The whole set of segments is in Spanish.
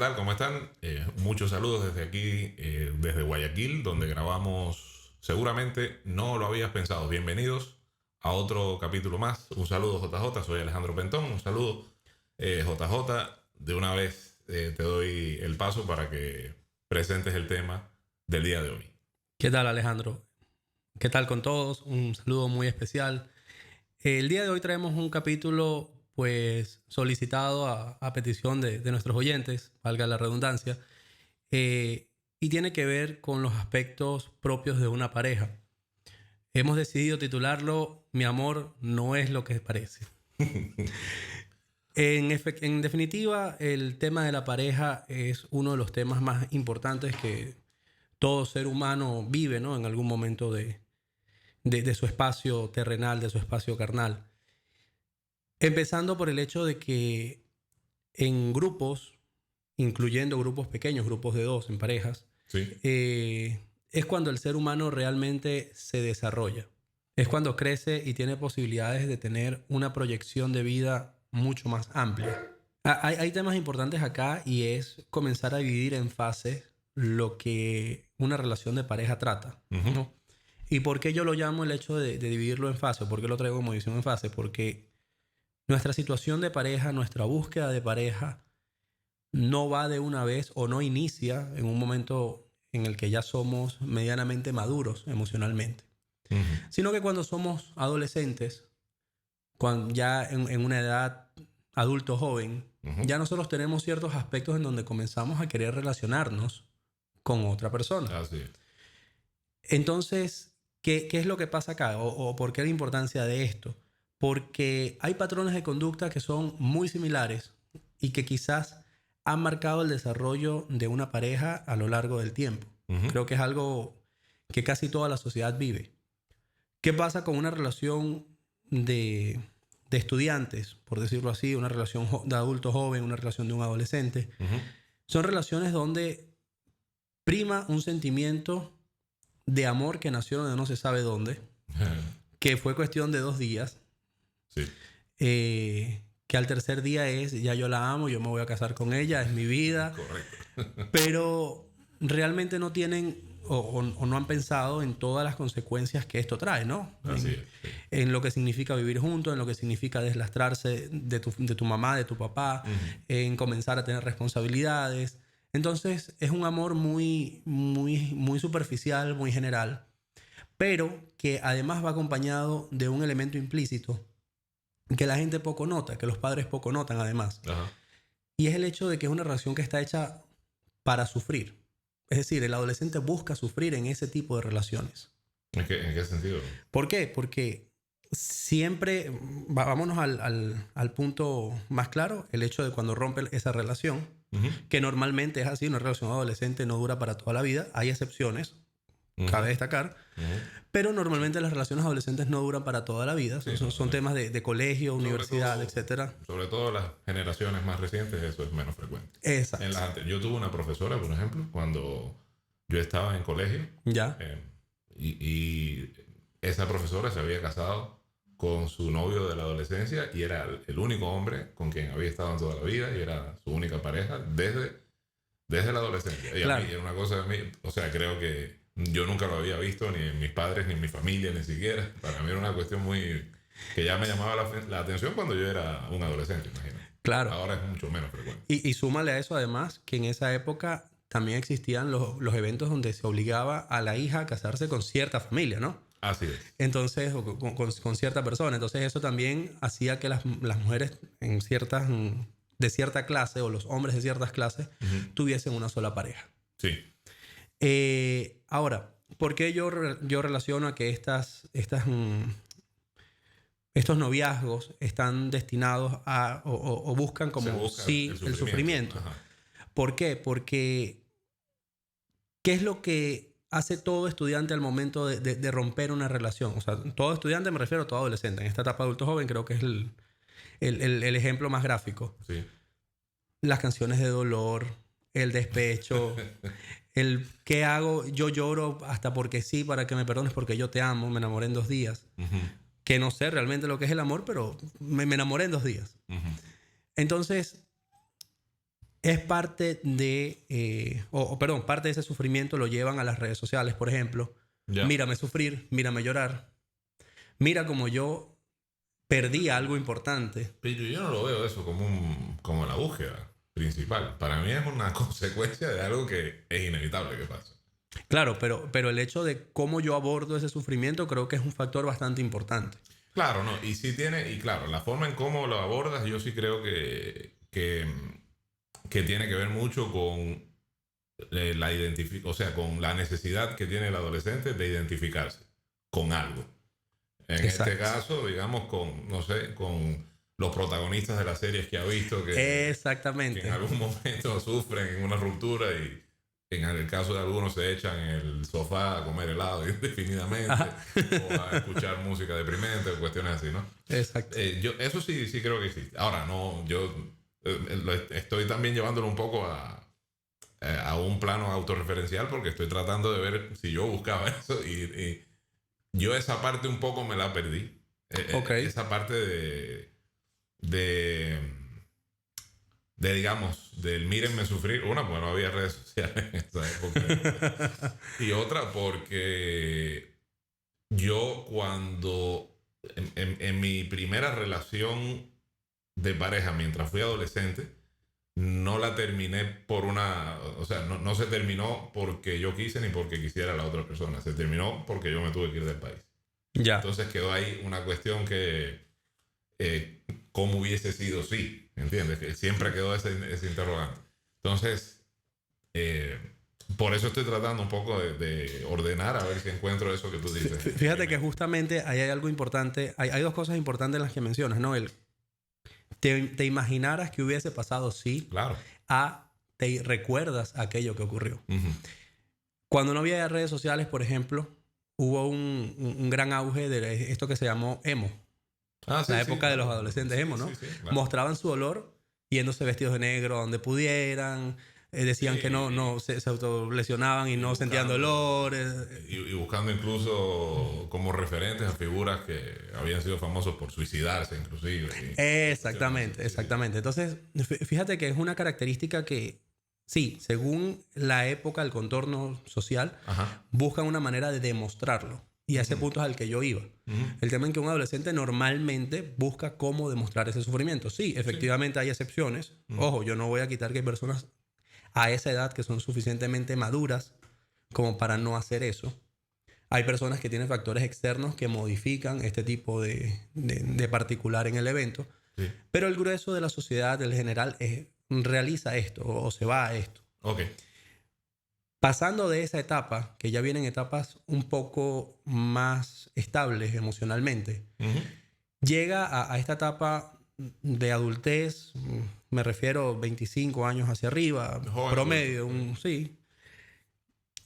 tal? ¿Cómo están? Muchos saludos desde aquí, desde Guayaquil, donde grabamos, seguramente no lo habías pensado. Bienvenidos a otro capítulo más. Un saludo, JJ, soy Alejandro Pentón. Un saludo, JJ. De una vez te doy el paso para que presentes el tema del día de hoy. ¿Qué tal, Alejandro? ¿Qué tal con todos? Un saludo muy especial. El día de hoy traemos un capítulo pues solicitado a petición de nuestros oyentes, valga la redundancia, y tiene que ver con los aspectos propios de una pareja. Hemos decidido titularlo Mi amor no es lo que parece. En definitiva, el tema de la pareja es uno de los temas más importantes que todo ser humano vive, ¿no? En algún momento de su espacio terrenal, de su espacio carnal. Empezando por el hecho de que en grupos, incluyendo grupos pequeños, grupos de dos, en parejas, Sí. Es cuando el ser humano realmente se desarrolla. Es cuando crece y tiene posibilidades de tener una proyección de vida mucho más amplia. Hay temas importantes acá y es comenzar a dividir en fases lo que una relación de pareja trata, ¿no? ¿Y por qué yo lo llamo el hecho de dividirlo en fases? ¿Por qué lo traigo como división en fases? Porque nuestra situación de pareja, nuestra búsqueda de pareja, no va de una vez o no inicia en un momento en el que ya somos medianamente maduros emocionalmente. Sino que cuando somos adolescentes, cuando ya en una edad adulto joven, ya nosotros tenemos ciertos aspectos en donde comenzamos a querer relacionarnos con otra persona. Así es. Entonces, ¿qué es lo que pasa acá? ¿O por qué la importancia de esto? Porque hay patrones de conducta que son muy similares y que quizás han marcado el desarrollo de una pareja a lo largo del tiempo. Creo que es algo que casi toda la sociedad vive. ¿Qué pasa con una relación de estudiantes, por decirlo así, una relación de adulto joven, una relación de un adolescente? Son relaciones donde prima un sentimiento de amor que nació de no se sabe dónde, que fue cuestión de 2 días. Sí. Que al tercer día es, ya yo la amo, yo me voy a casar con ella, es mi vida. Correcto. Pero realmente no tienen o no han pensado en todas las consecuencias que esto trae, ¿no? Así es. Sí. En lo que significa vivir juntos, en lo que significa deslastrarse de tu mamá, de tu papá, en comenzar a tener responsabilidades. Entonces es un amor muy, muy, muy superficial, muy general, pero que además va acompañado de un elemento implícito que la gente poco nota, que los padres poco notan además. Ajá. Y es el hecho de que es una relación que está hecha para sufrir. Es decir, el adolescente busca sufrir en ese tipo de relaciones. ¿En qué sentido? ¿Por qué? Porque siempre, vámonos al punto más claro, el hecho de cuando rompe esa relación, que normalmente es así, una relación adolescente no dura para toda la vida, hay excepciones, cabe destacar, pero normalmente las relaciones adolescentes no duran para toda la vida, Sí, son temas de colegio, universidad, etc. Sobre todo las generaciones más recientes, eso es menos frecuente. Exacto. Yo tuve una profesora, por ejemplo, cuando yo estaba en colegio. Ya. Y esa profesora se había casado con su novio de la adolescencia y era el único hombre con quien había estado en toda la vida y era su única pareja desde la adolescencia. Y Claro. a mí era una cosa de mí, o sea, creo que yo nunca lo había visto, ni en mis padres, ni en mi familia, ni siquiera. Para mí era una cuestión muy... que ya me llamaba la atención cuando yo era un adolescente, imagínate. Claro. Ahora es mucho menos frecuente. Y súmale a eso además que en esa época también existían los eventos donde se obligaba a la hija a casarse con cierta familia, ¿no? Así es. Entonces, o con cierta persona. Entonces eso también hacía que las mujeres en ciertas, de cierta clase o los hombres de ciertas clases tuviesen una sola pareja. Sí. Ahora, ¿por qué yo relaciono a que estos noviazgos están destinados a o buscan como sí el sufrimiento? Ajá. ¿Por qué? Porque ¿qué es lo que hace todo estudiante al momento de romper una relación? O sea, todo estudiante me refiero a todo adolescente. En esta etapa adulto joven creo que es el ejemplo más gráfico. Sí. Las canciones de dolor, el despecho, el ¿qué hago? Yo lloro hasta porque sí, para que me perdones porque yo te amo, me enamoré en 2 días. Que no sé realmente lo que es el amor, pero me enamoré en 2 días. Entonces, es parte de, perdón, parte de ese sufrimiento lo llevan a las redes sociales, por ejemplo. Ya. Mírame sufrir, mírame llorar. Mira como yo perdí algo importante. Pero yo no lo veo eso como la búsqueda principal. Para mí es una consecuencia de algo que es inevitable que pase. Claro, pero el hecho de cómo yo abordo ese sufrimiento creo que es un factor bastante importante. Claro, no. Y sí tiene, y claro, la forma en cómo lo abordas, yo sí creo que tiene que ver mucho con o sea, con la necesidad que tiene el adolescente de identificarse con algo. En Exacto. este caso, digamos, no sé, con los protagonistas de las series que ha visto que Exactamente. en algún momento sufren una ruptura y en el caso de algunos se echan en el sofá a comer helado indefinidamente o a escuchar música deprimente o cuestiones así, ¿no? Exacto. Eso sí creo que existe. Ahora, no, yo estoy también llevándolo un poco a un plano autorreferencial porque estoy tratando de ver si yo buscaba eso y yo esa parte un poco me la perdí. Okay. Esa parte de digamos, del mírenme sufrir. Una, porque no había redes sociales en esa época. Y otra, porque yo cuando, en mi primera relación de pareja, mientras fui adolescente, no la terminé o sea, no se terminó porque yo quise ni porque quisiera la otra persona. Se terminó porque yo me tuve que ir del país. Ya. Entonces quedó ahí una cuestión que, ¿cómo hubiese sido sí? ¿Entiendes? Que siempre quedó ese interrogante. Entonces, por eso estoy tratando un poco de ordenar a ver si encuentro eso que tú dices. Fíjate que justamente ahí hay algo importante. Hay dos cosas importantes en las que mencionas, ¿no? Te imaginaras que hubiese pasado sí. Claro. Te recuerdas aquello que ocurrió. Uh-huh. Cuando no había redes sociales, por ejemplo, hubo un gran auge de esto que se llamó emo. Sí, la época de los adolescentes emo, ¿no? Sí, claro. Mostraban su dolor yéndose vestidos de negro donde pudieran. Decían que no se autolesionaban y no sentían dolor. Y buscando incluso como referentes a figuras que habían sido famosos por suicidarse inclusive. Exactamente. Entonces, fíjate que es una característica que, sí, según la época, el contorno social, Ajá. buscan una manera de demostrarlo. Y a ese punto es al que yo iba. El tema en que un adolescente normalmente busca cómo demostrar ese sufrimiento. Sí, efectivamente hay excepciones. Ojo, yo no voy a quitar que hay personas a esa edad que son suficientemente maduras como para no hacer eso. Hay personas que tienen factores externos que modifican este tipo de particular en el evento. Sí. Pero el grueso de la sociedad, en general, realiza esto o se va a esto. Ok. Pasando de esa etapa, que ya vienen etapas un poco más estables emocionalmente, llega a esta etapa de adultez, me refiero 25 años hacia arriba, Joven, promedio, sí,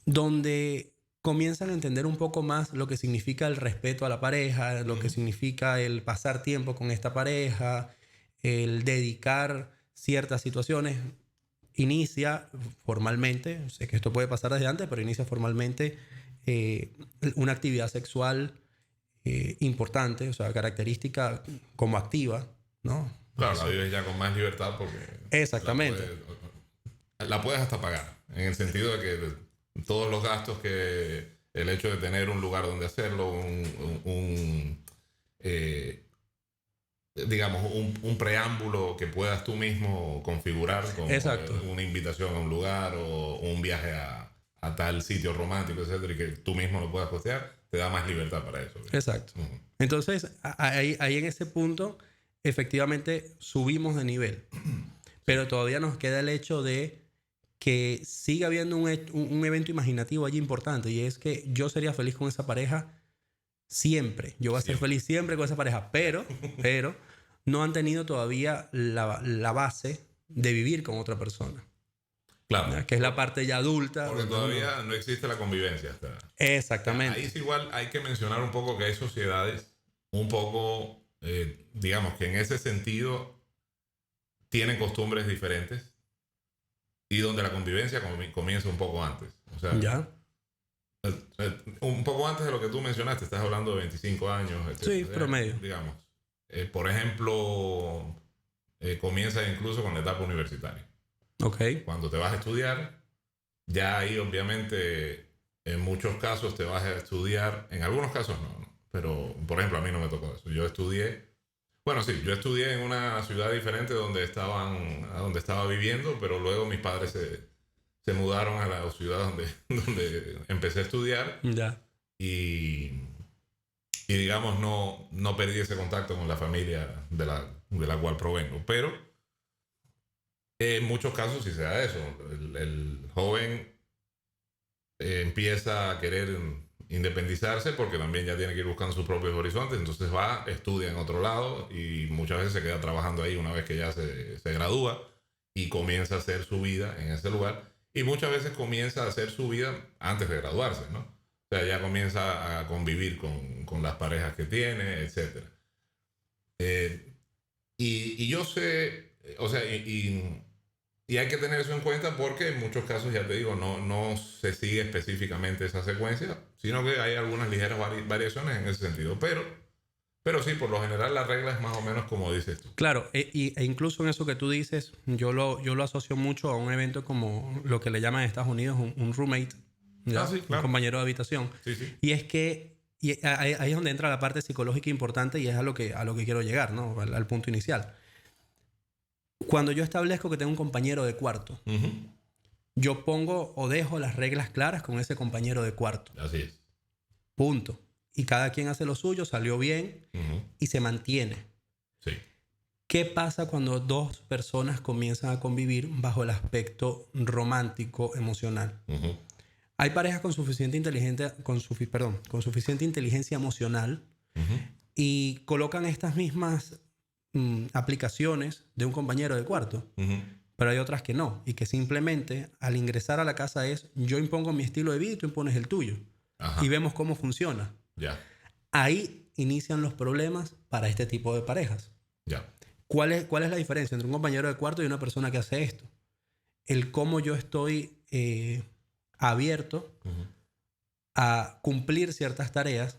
donde comienzan a entender un poco más lo que significa el respeto a la pareja, lo que significa el pasar tiempo con esta pareja, el dedicar ciertas situaciones. Inicia formalmente, sé que esto puede pasar desde antes, pero inicia formalmente una actividad sexual importante, o sea, característica como activa, ¿no? Claro, la vives ya con más libertad porque... Exactamente. La puedes hasta pagar, en el sentido de que todos los gastos que el hecho de tener un lugar donde hacerlo, digamos, un preámbulo que puedas tú mismo configurar con una invitación a un lugar o un viaje a tal sitio romántico, etcétera, y que tú mismo lo puedas costear, te da más libertad para eso. Exacto. Entonces, ahí en ese punto, efectivamente, subimos de nivel. Pero todavía nos queda el hecho de que sigue habiendo un evento imaginativo allí importante, y es que yo sería feliz con esa pareja siempre. Yo voy a ser feliz siempre con esa pareja, pero no han tenido todavía la base de vivir con otra persona. Claro. Que es la parte ya adulta. Porque todavía no existe la convivencia. Exactamente. Ahí es igual, hay que mencionar un poco que hay sociedades un poco, digamos, que en ese sentido tienen costumbres diferentes y donde la convivencia comienza un poco antes. O sea, ¿ya? Un poco antes de lo que tú mencionaste, estás hablando de 25 años. Sí, promedio. Digamos. Por ejemplo, comienza incluso con la etapa universitaria. Ok. Cuando te vas a estudiar, ya ahí obviamente en muchos casos te vas a estudiar, en algunos casos no, pero por ejemplo a mí no me tocó eso. Yo estudié, bueno sí, yo estudié en una ciudad diferente a donde estaba viviendo, pero luego mis padres se mudaron a la ciudad donde empecé a estudiar Ya. y, y digamos no perdí ese contacto con la familia de la cual provengo, pero en muchos casos sí se da eso. El joven empieza a querer independizarse porque también ya tiene que ir buscando sus propios horizontes, entonces va, estudia en otro lado y muchas veces se queda trabajando ahí una vez que ya se gradúa y comienza a hacer su vida en ese lugar y muchas veces comienza a hacer su vida antes de graduarse, ¿no? O sea, ya comienza a convivir con las parejas que tiene, etcétera. Y yo sé, o sea, y hay que tener eso en cuenta porque en muchos casos, ya te digo, no se sigue específicamente esa secuencia, sino que hay algunas ligeras variaciones en ese sentido. Pero sí, por lo general la regla es más o menos como dices tú. Claro, e incluso en eso que tú dices, yo lo asocio mucho a un evento como lo que le llaman en Estados Unidos un roommate, ¿ya? Ah, sí, Un claro. compañero de habitación. Sí, sí. Y es que ahí es donde entra la parte psicológica importante y es a lo que quiero llegar, ¿no? Al punto inicial. Cuando yo establezco que tengo un compañero de cuarto, Uh-huh. yo pongo o dejo las reglas claras con ese compañero de cuarto. Así es. Punto. Y cada quien hace lo suyo, salió bien Uh-huh. y se mantiene. Sí. ¿Qué pasa cuando dos personas comienzan a convivir bajo el aspecto romántico, emocional? Uh-huh. Hay parejas con suficiente inteligencia emocional Uh-huh. y colocan estas mismas aplicaciones de un compañero de cuarto, Uh-huh. pero hay otras que no, y que simplemente al ingresar a la casa es yo impongo mi estilo de vida y tú impones el tuyo. Ajá. Y vemos cómo funciona. Ya. Ahí inician los problemas para este tipo de parejas. Ya. ¿Cuál es la diferencia entre un compañero de cuarto y una persona que hace esto? El cómo yo estoy abierto Uh-huh. a cumplir ciertas tareas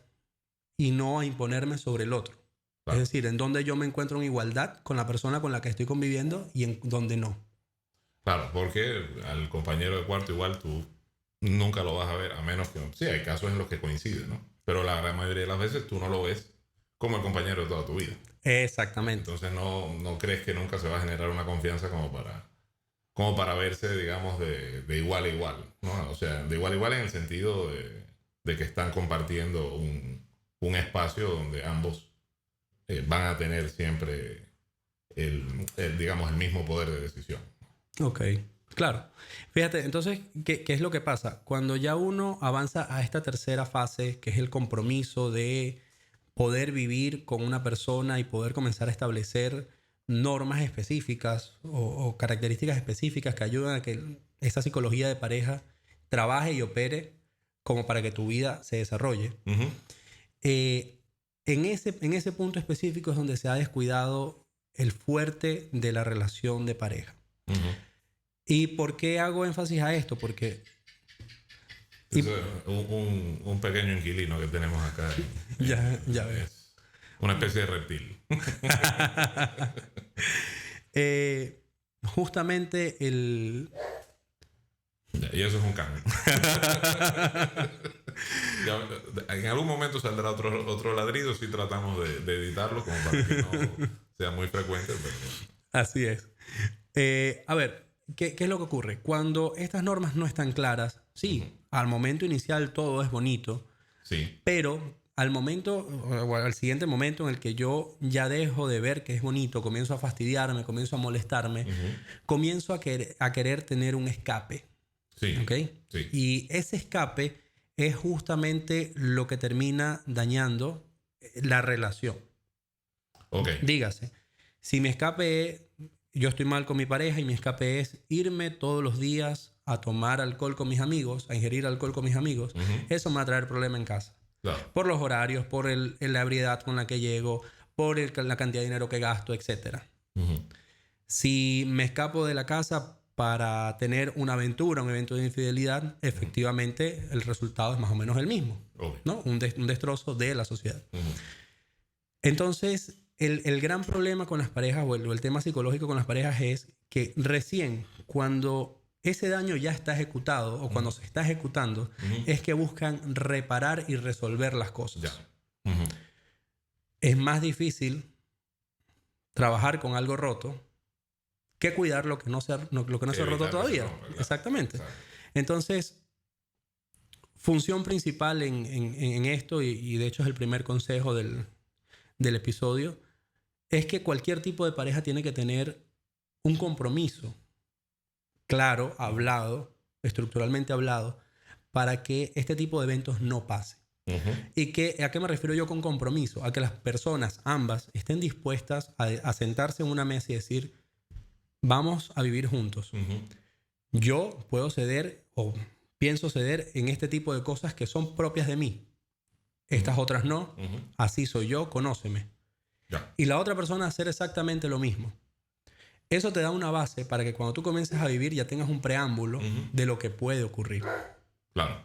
y no a imponerme sobre el otro. Claro. Es decir, en donde yo me encuentro en igualdad con la persona con la que estoy conviviendo y en donde no. Claro, porque al compañero de cuarto igual tú nunca lo vas a ver, a menos que... Sí, hay casos en los que coinciden, ¿no? Pero la gran mayoría de las veces tú no lo ves como el compañero de toda tu vida. Exactamente. Entonces no crees que nunca se va a generar una confianza como para verse, digamos, de igual a igual, ¿no? O sea, de igual a igual en el sentido de que están compartiendo un espacio donde ambos van a tener siempre digamos, el mismo poder de decisión. Ok, claro. Fíjate, entonces, ¿qué es lo que pasa? Cuando ya uno avanza a esta tercera fase, que es el compromiso de poder vivir con una persona y poder comenzar a establecer normas específicas o características específicas que ayudan a que esa psicología de pareja trabaje y opere como para que tu vida se desarrolle. Uh-huh. En ese punto específico es donde se ha descuidado el fuerte de la relación de pareja. Uh-huh. ¿Y por qué hago énfasis a esto? Porque... Eso es un pequeño inquilino que tenemos acá. Ya ves. Es una especie de reptil. Justamente el... Y eso es un cambio. En algún momento saldrá otro ladrido si tratamos de editarlo como para que no sea muy frecuente. Pero... Así es. A ver, ¿qué es lo que ocurre? Cuando estas normas no están claras, sí, al momento inicial todo es bonito, sí, pero al momento, o al siguiente momento en el que yo ya dejo de ver que es bonito, comienzo a fastidiarme, comienzo a molestarme, comienzo a querer tener un escape. Sí, ¿Ok? sí. Y ese escape es justamente lo que termina dañando la relación. Ok. Dígase, si mi escape es, yo estoy mal con mi pareja y mi escape es irme todos los días a tomar alcohol con mis amigos, a ingerir alcohol con mis amigos, eso me va a traer problema en casa. Claro. Por los horarios, por la ebriedad con la que llego, por la cantidad de dinero que gasto, etc. Si me escapo de la casa para tener una aventura, un evento de infidelidad, efectivamente el resultado es más o menos el mismo, Okay. ¿no? Un destrozo de la sociedad. Entonces, el gran problema con las parejas o el tema psicológico con las parejas es que recién cuando ese daño ya está ejecutado o cuando se está ejecutando es que buscan reparar y resolver las cosas. Ya. Es más difícil trabajar con algo roto que cuidar lo que no se ha roto todavía. Exactamente. Exacto. Entonces, función principal en esto, y de hecho es el primer consejo del episodio, es que cualquier tipo de pareja tiene que tener un compromiso claro, hablado, estructuralmente hablado, para que este tipo de eventos no pase. ¿Y a qué me refiero yo con compromiso? A que las personas, ambas, estén dispuestas a sentarse en una mesa y decir, vamos a vivir juntos. Yo puedo ceder o pienso ceder en este tipo de cosas que son propias de mí. Estas otras no. Así soy yo, conóceme. Ya. Y la otra persona hacer exactamente lo mismo. Eso te da una base para que cuando tú comiences a vivir ya tengas un preámbulo de lo que puede ocurrir. Claro.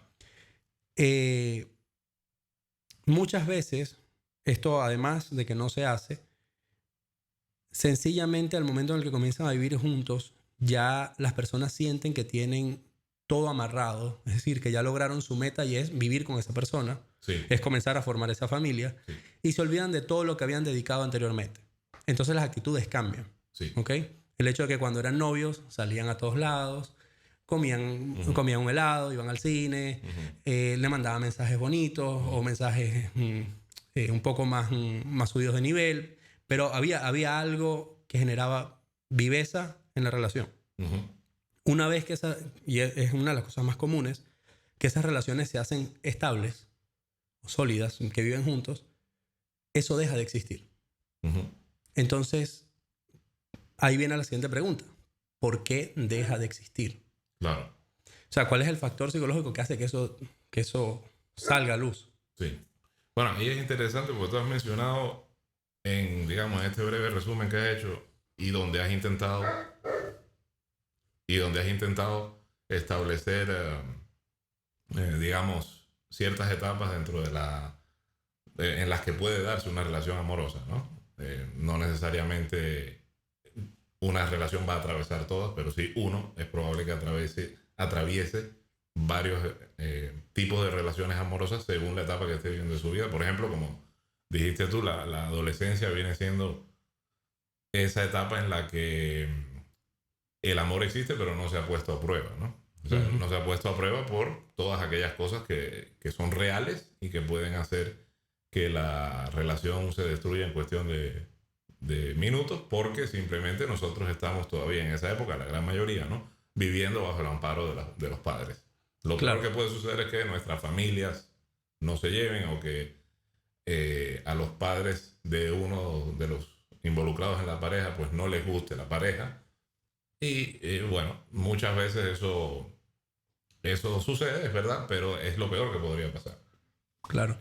Muchas veces, esto además de que no se hace, sencillamente al momento en el que comienzan a vivir juntos, ya las personas sienten que tienen todo amarrado. Es decir, que ya lograron su meta y es vivir con esa persona. Sí. Es comenzar a formar esa familia. Sí. Y se olvidan de todo lo que habían dedicado anteriormente. Entonces las actitudes cambian. Sí. ¿Ok? El hecho de que cuando eran novios salían a todos lados, comían un helado, iban al cine, le mandaban mensajes bonitos o mensajes un poco más subidos de nivel, pero había algo que generaba viveza en la relación. Una vez que y es una de las cosas más comunes, que esas relaciones se hacen estables o sólidas, que viven juntos, eso deja de existir. Entonces, ahí viene la siguiente pregunta. ¿Por qué deja de existir? Claro. O sea, ¿cuál es el factor psicológico que hace que eso salga a luz? Sí. Bueno, y es interesante porque tú has mencionado en este breve resumen que has hecho y donde has intentado establecer, ciertas etapas dentro en las que puede darse una relación amorosa, ¿no? No necesariamente una relación va a atravesar todas, pero sí uno es probable que atraviese varios tipos de relaciones amorosas según la etapa que esté viviendo de su vida. Por ejemplo, como dijiste tú, la adolescencia viene siendo esa etapa en la que el amor existe, pero no se ha puesto a prueba, ¿no? O sea, no se ha puesto a prueba por todas aquellas cosas que son reales y que pueden hacer que la relación se destruya en cuestión de minutos, porque simplemente nosotros estamos todavía en esa época, la gran mayoría, ¿no? Viviendo bajo el amparo de los padres. Lo peor que puede suceder es que nuestras familias no se lleven o que a los padres de uno de los involucrados en la pareja pues no les guste la pareja. Y bueno, muchas veces eso sucede, es verdad, pero es lo peor que podría pasar. Claro.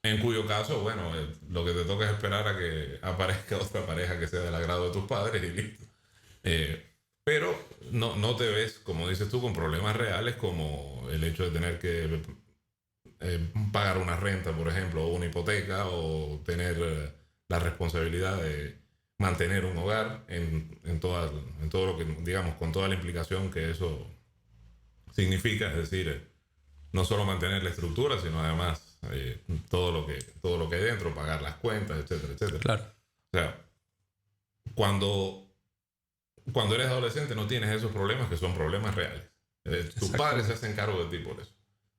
En cuyo caso, bueno, lo que te toca es esperar a que aparezca otra pareja que sea del agrado de tus padres y listo. Pero no te ves, como dices tú, con problemas reales como el hecho de tener que pagar una renta, por ejemplo, o una hipoteca, o tener la responsabilidad de mantener un hogar en todo lo que, digamos, con toda la implicación que eso significa. Es decir, no solo mantener la estructura, sino además todo lo que hay dentro, pagar las cuentas, etcétera, etcétera. Claro. O sea, cuando eres adolescente no tienes esos problemas que son problemas reales. Tus padres se hacen cargo de ti por eso.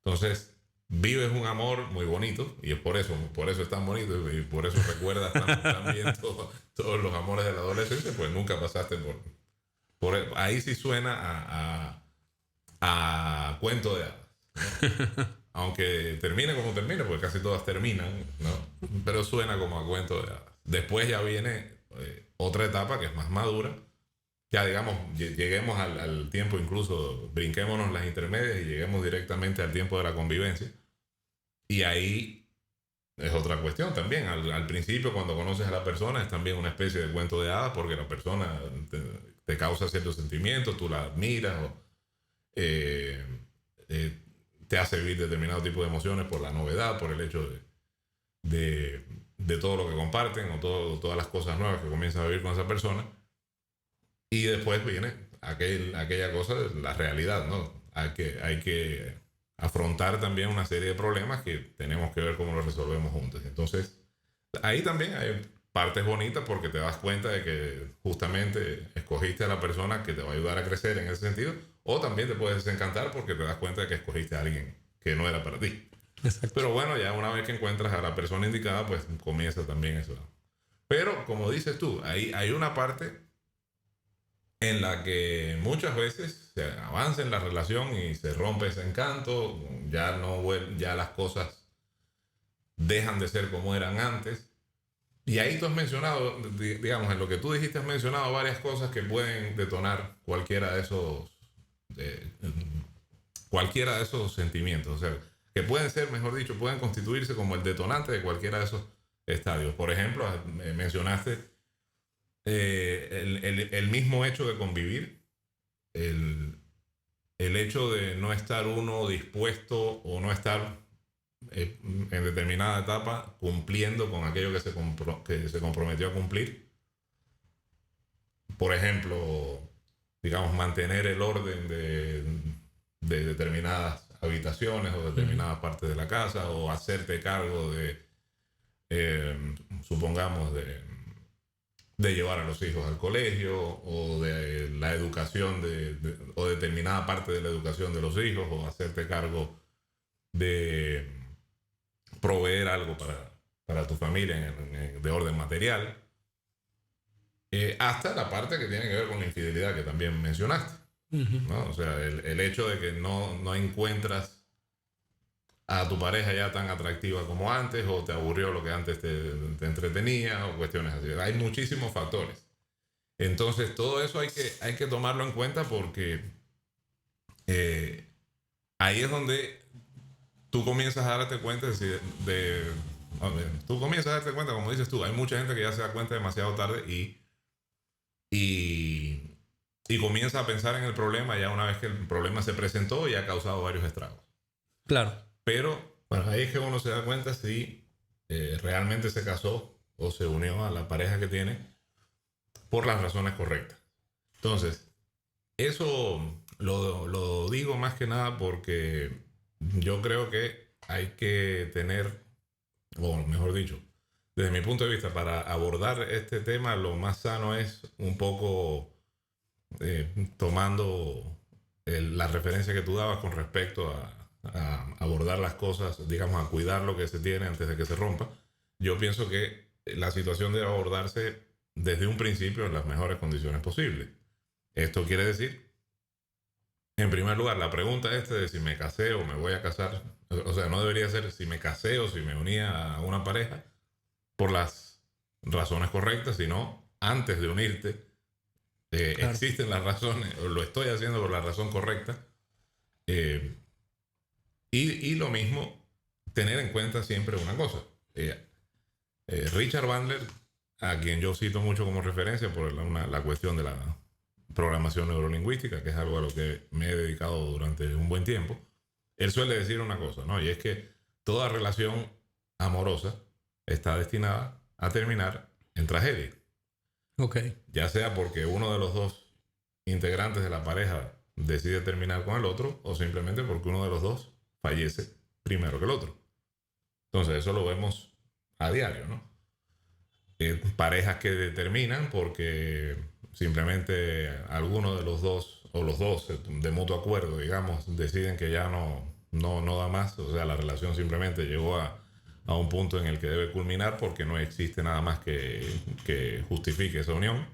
Entonces, vives un amor muy bonito y es por eso es tan bonito y por eso recuerdas también todos los amores de la adolescencia, pues nunca pasaste por ahí sí suena a cuento de hadas, ¿no? Aunque termine como termine, porque casi todas terminan, ¿no? Pero suena como a cuento de hadas. Después ya viene otra etapa que es más madura. Ya digamos, lleguemos al tiempo, incluso brinquémonos las intermedias y lleguemos directamente al tiempo de la convivencia. Y ahí es otra cuestión también. Al principio, cuando conoces a la persona, es también una especie de cuento de hadas, porque la persona te causa ciertos sentimientos, tú la admiras o te hace vivir determinado tipo de emociones por la novedad, por el hecho de de todo lo que comparten o todas las cosas nuevas que comienzas a vivir con esa persona. Y después viene aquella cosa, la realidad, ¿no? Hay que afrontar también una serie de problemas que tenemos que ver cómo los resolvemos juntos. Entonces, ahí también hay partes bonitas porque te das cuenta de que justamente escogiste a la persona que te va a ayudar a crecer en ese sentido, o también te puedes desencantar porque te das cuenta de que escogiste a alguien que no era para ti. Exacto. Pero bueno, ya una vez que encuentras a la persona indicada, pues comienza también eso. Pero como dices tú, hay una parte en la que muchas veces se avanza en la relación y se rompe ese encanto, ya las cosas dejan de ser como eran antes. Y ahí tú has mencionado, digamos, en lo que tú dijiste has mencionado varias cosas que pueden detonar eh, cualquiera de esos sentimientos. O sea, que pueden ser, mejor dicho, pueden constituirse como el detonante de cualquiera de esos estadios. Por ejemplo, mencionaste el mismo hecho de convivir, el, el hecho de no estar uno dispuesto o no estar en determinada etapa cumpliendo con aquello que se comprometió a cumplir. Por ejemplo, digamos, mantener el orden de determinadas habitaciones o determinadas partes de la casa, o hacerte cargo supongamos, de llevar a los hijos al colegio, o de la educación o determinada parte de la educación de los hijos, o hacerte cargo de proveer algo para tu familia de orden material, hasta la parte que tiene que ver con la infidelidad que también mencionaste, ¿no? O sea, el hecho de que no encuentras a tu pareja ya tan atractiva como antes, o te aburrió lo que antes te entretenía, o cuestiones así. Hay muchísimos factores. Entonces, todo eso hay que tomarlo en cuenta porque ahí es donde tú comienzas a darte cuenta tú comienzas a darte cuenta, como dices tú, hay mucha gente que ya se da cuenta demasiado tarde y comienza a pensar en el problema ya una vez que el problema se presentó y ha causado varios estragos. Claro. Pero, bueno, ahí es que uno se da cuenta si realmente se casó o se unió a la pareja que tiene por las razones correctas. Entonces, eso lo digo más que nada porque yo creo que hay que tener, o mejor dicho, desde mi punto de vista, para abordar este tema, lo más sano es un poco tomando la referencia que tú dabas con respecto a abordar las cosas, digamos, a cuidar lo que se tiene antes de que se rompa. Yo pienso que la situación debe abordarse desde un principio en las mejores condiciones posibles. Esto quiere decir, en primer lugar, la pregunta de si me casé o me voy a casar, o sea, no debería ser si me casé o si me unía a una pareja por las razones correctas, sino antes de unirte, claro, existen las razones, o lo estoy haciendo por la razón correcta. Y lo mismo, tener en cuenta siempre una cosa. Richard Bandler, a quien yo cito mucho como referencia por la cuestión de la programación neurolingüística, que es algo a lo que me he dedicado durante un buen tiempo, él suele decir una cosa, ¿no? Y es que toda relación amorosa está destinada a terminar en tragedia. Okay. Ya sea porque uno de los dos integrantes de la pareja decide terminar con el otro, o simplemente porque uno de los dos fallece primero que el otro. Entonces eso lo vemos a diario, ¿no? Parejas que terminan porque simplemente alguno de los dos, o los dos de mutuo acuerdo, digamos, deciden que ya no da más. O sea, la relación simplemente llegó a un punto en el que debe culminar porque no existe nada más que justifique esa unión,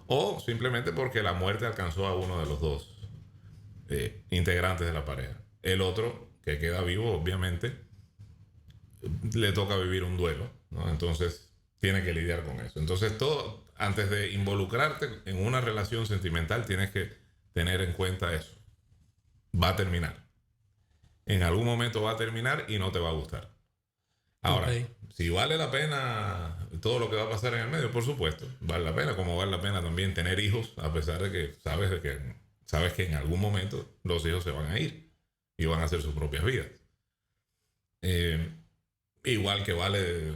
o simplemente porque la muerte alcanzó a uno de los dos integrantes de la pareja. El otro, que queda vivo, obviamente le toca vivir un duelo, ¿no? Entonces tiene que lidiar con eso. Entonces, todo, antes de involucrarte en una relación sentimental, tienes que tener en cuenta eso. Va a terminar. En algún momento va a terminar y no te va a gustar. Ahora, si vale la pena todo lo que va a pasar en el medio, por supuesto, vale la pena, como vale la pena también tener hijos, a pesar de que sabes que en algún momento los hijos se van a ir y van a hacer sus propias vidas. Igual que vale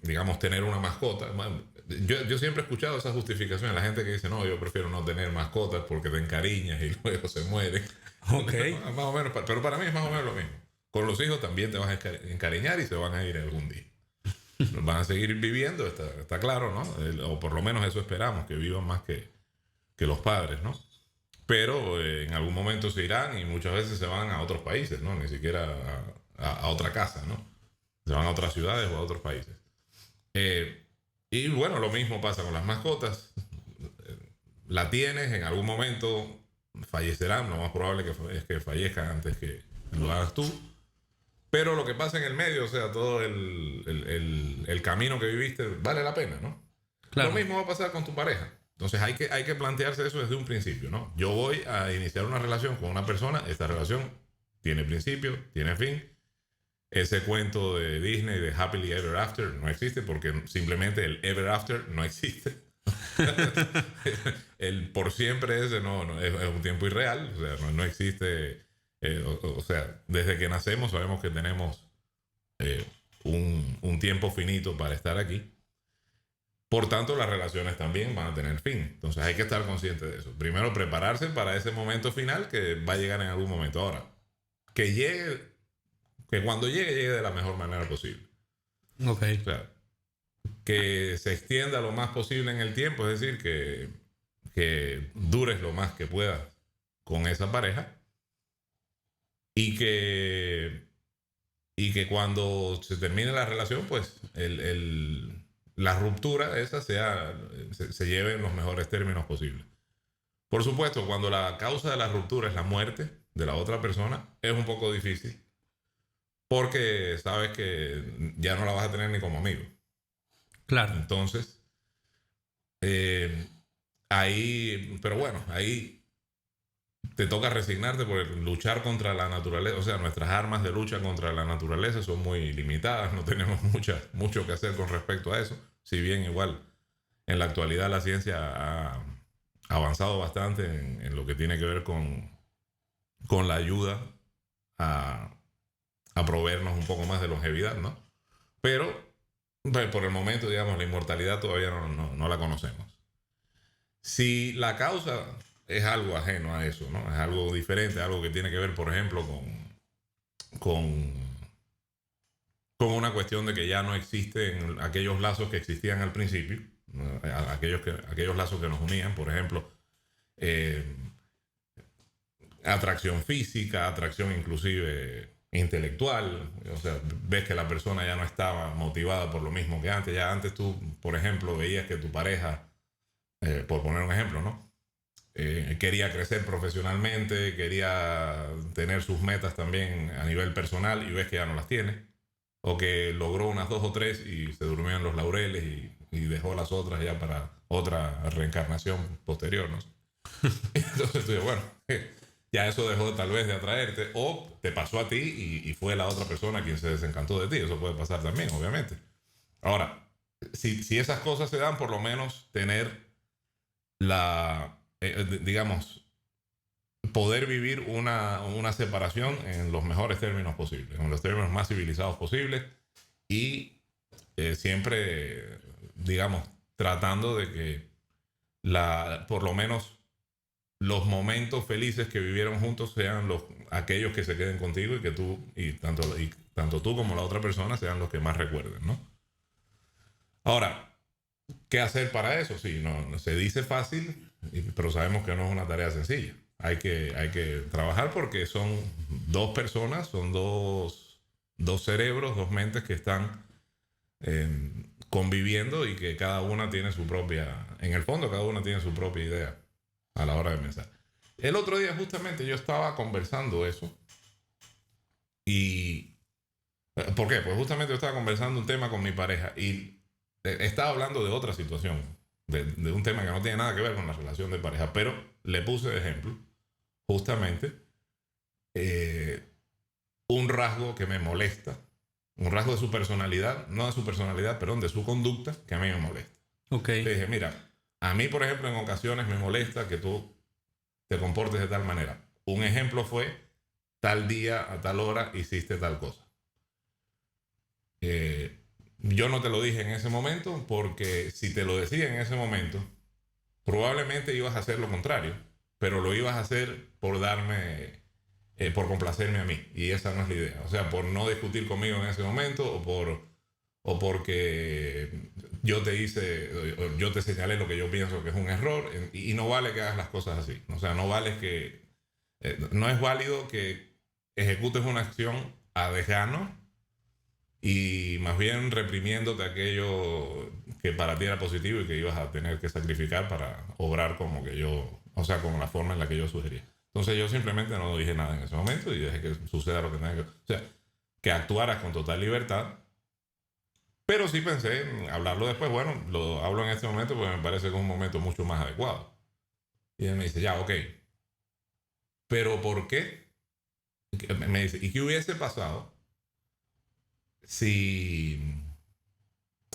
digamos, tener una mascota. Yo siempre he escuchado esa justificación, la gente que dice, no, yo prefiero no tener mascotas porque te encariñas y luego se mueren. Ok. Más o menos, pero para mí es más o menos lo mismo. Con los hijos también te vas a encariñar y se van a ir algún día. Van a seguir viviendo, está claro, ¿no? O por lo menos eso esperamos, que vivan más que los padres, ¿no? Pero en algún momento se irán y muchas veces se van a otros países, ¿no? Ni siquiera a otra casa, ¿no? Se van a otras ciudades o a otros países. Eh, y bueno, lo mismo pasa con las mascotas. La tienes, en algún momento fallecerán, lo más probable es que fallezcan antes que lo hagas tú. Pero lo que pasa en el medio, o sea, todo el camino que viviste, vale la pena, ¿no? Lo Claro. mismo va a pasar con tu pareja. Entonces hay que plantearse eso desde un principio, ¿no? Yo voy a iniciar una relación con una persona, esta relación tiene principio, tiene fin. Ese cuento de Disney de Happily Ever After no existe porque simplemente el Ever After no existe. El por siempre ese es un tiempo irreal, o sea, no existe. O sea, desde que nacemos sabemos que tenemos eh, un tiempo finito para estar aquí. Por tanto, las relaciones también van a tener fin. Entonces hay que estar consciente de eso. Primero, prepararse para ese momento final que va a llegar en algún momento. Ahora, que llegue, que cuando llegue, llegue de la mejor manera posible. Ok. O sea, que se extienda lo más posible en el tiempo, es decir, que dures lo más que puedas con esa pareja y que cuando se termine la relación, pues la ruptura esa se lleve en los mejores términos posibles. Por supuesto, cuando la causa de la ruptura es la muerte de la otra persona, es un poco difícil porque sabes que ya no la vas a tener ni como amigo. Claro. Entonces, eh, ahí, pero bueno, ahí te toca resignarte porque luchar contra la naturaleza, o sea, nuestras armas de lucha contra la naturaleza son muy limitadas, no tenemos mucho que hacer con respecto a eso, si bien igual en la actualidad la ciencia ha avanzado bastante en lo que tiene que ver con la ayuda a, a proveernos un poco más de longevidad, ¿no? Pero pues, por el momento, digamos, la inmortalidad todavía no la conocemos. Si la causa es algo ajeno a eso, ¿no? Es algo diferente, algo que tiene que ver, por ejemplo, con, con una cuestión de que ya no existen aquellos lazos que existían al principio, ¿no? Aquellos lazos que nos unían, por ejemplo, eh, atracción física, atracción inclusive intelectual, o sea, ves que la persona ya no estaba motivada por lo mismo que antes, ya antes tú, por ejemplo, veías que tu pareja, por poner un ejemplo, ¿no? Quería crecer profesionalmente, quería tener sus metas también a nivel personal y ves que ya no las tiene. O que logró unas 2 o 3 y se durmió en los laureles y dejó las otras ya para otra reencarnación posterior, ¿no? Entonces tú dices, bueno, ya eso dejó tal vez de atraerte o te pasó a ti y fue la otra persona quien se desencantó de ti. Eso puede pasar también, obviamente. Ahora, si esas cosas se dan, por lo menos tener digamos, poder vivir una separación en los mejores términos posibles, en los términos más civilizados posibles y siempre, digamos, tratando de que por lo menos los momentos felices que vivieron juntos sean aquellos que se queden contigo y que tanto tú como la otra persona sean los que más recuerden, ¿no? Ahora, ¿qué hacer para eso? Sí, no se dice fácil, pero sabemos que no es una tarea sencilla. Hay que trabajar porque son dos personas, son dos cerebros, dos mentes que están conviviendo y que cada una tiene su propia, en el fondo cada una tiene su propia idea a la hora de pensar. El otro día justamente yo estaba conversando eso y ¿por qué? Pues justamente yo estaba conversando un tema con mi pareja y estaba hablando de otra situación, de un tema que no tiene nada que ver con la relación de pareja, pero le puse de ejemplo justamente eh, un rasgo que me molesta, un rasgo de su personalidad, no de su personalidad, perdón, de su conducta que a mí me molesta. Ok. Le dije, mira, a mí, por ejemplo, en ocasiones me molesta que tú te comportes de tal manera. Un ejemplo fue, tal día, a tal hora, hiciste tal cosa. yo no te lo dije en ese momento porque si te lo decía en ese momento, probablemente ibas a hacer lo contrario, pero lo ibas a hacer por por complacerme a mí. Y esa no es la idea. O sea, por no discutir conmigo en ese momento o porque yo te señalé lo que yo pienso que es un error. Y no vale que hagas las cosas así. O sea, no es válido que ejecutes una acción a desgano y más bien reprimiéndote aquello que para ti era positivo y que ibas a tener que sacrificar para obrar como que o sea, con la forma en la que yo sugería. Entonces yo simplemente no dije nada en ese momento y dejé que suceda lo que tenga que... O sea, que actuaras con total libertad, pero sí pensé en hablarlo después. Bueno, lo hablo en este momento porque me parece que es un momento mucho más adecuado. Y él me dice, ya, ok, pero ¿por qué? Me dice, ¿y qué hubiese pasado si...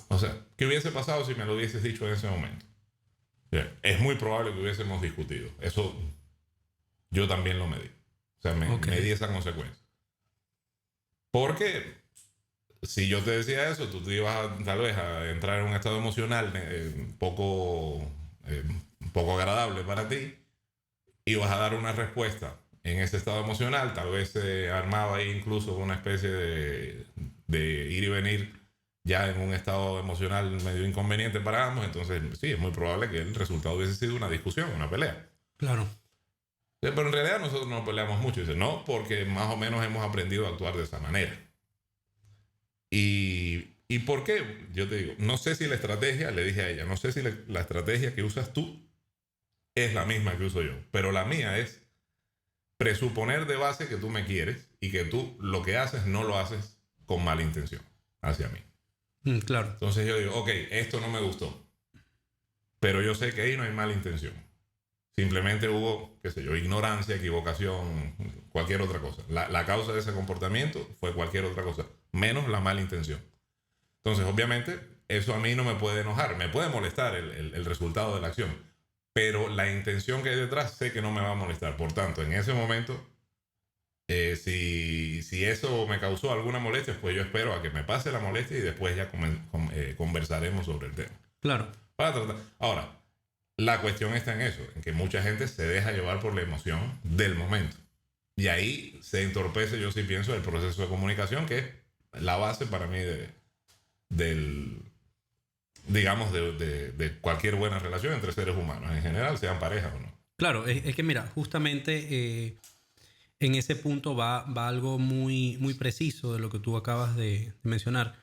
O sea, ¿qué hubiese pasado si me lo hubieses dicho en ese momento? Es muy probable que hubiésemos discutido. Eso yo también lo medí. O sea, me di esa consecuencia. Porque si yo te decía eso, tú te ibas tal vez a entrar en un estado emocional poco agradable para ti y vas a dar una respuesta en ese estado emocional. Tal vez se armaba ahí incluso una especie de ir y venir ya en un estado emocional medio inconveniente para ambos. Entonces, sí, es muy probable que el resultado hubiese sido una discusión, una pelea. Claro. Pero en realidad nosotros no peleamos mucho. Dice, no, porque más o menos hemos aprendido a actuar de esa manera. ¿Y por qué? Yo te digo, no sé si la estrategia, le dije a ella, no sé si la estrategia que usas tú es la misma que uso yo, pero la mía es presuponer de base que tú me quieres y que tú lo que haces no lo haces con mala intención hacia mí. Claro. Entonces yo digo, ok, esto no me gustó, pero yo sé que ahí no hay mala intención. Simplemente hubo, qué sé yo, ignorancia, equivocación, cualquier otra cosa. La causa de ese comportamiento fue cualquier otra cosa, menos la mala intención. Entonces, obviamente, eso a mí no me puede enojar, me puede molestar el resultado de la acción, pero la intención que hay detrás sé que no me va a molestar. Por tanto, en ese momento, si eso me causó alguna molestia, pues yo espero a que me pase la molestia y después ya conversaremos sobre el tema. Claro. Para tratar. Ahora, la cuestión está en eso, en que mucha gente se deja llevar por la emoción del momento. Y ahí se entorpece, yo sí pienso, el proceso de comunicación, que es la base para mí de cualquier buena relación entre seres humanos, en general, sean parejas o no. Claro, es que mira, justamente en ese punto va algo muy, muy preciso de lo que tú acabas de mencionar.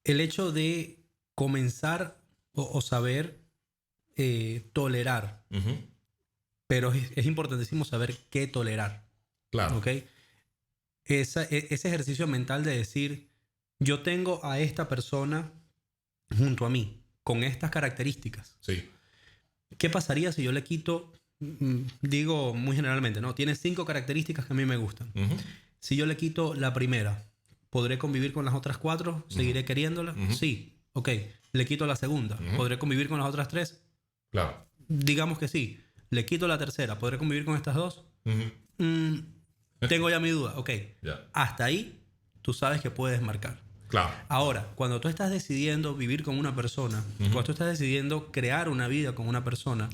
El hecho de comenzar o saber tolerar, pero es importantísimo saber qué tolerar. Claro. ¿Ok? Ese ejercicio mental de decir, yo tengo a esta persona junto a mí, con estas características. Sí. ¿Qué pasaría si yo le quito, digo muy generalmente, ¿no? Tiene 5 características que a mí me gustan. Si yo le quito la primera, ¿podré convivir con las otras 4? ¿Seguiré queriéndola? Sí. Ok. Le quito la segunda. ¿Podré convivir con las otras 3? Claro. Digamos que sí. Le quito la tercera. ¿Podré convivir con estas 2? Tengo ya mi duda. Ok. Yeah. Hasta ahí tú sabes que puedes marcar. Claro. Ahora, cuando tú estás decidiendo vivir con una persona, cuando tú estás decidiendo crear una vida con una persona,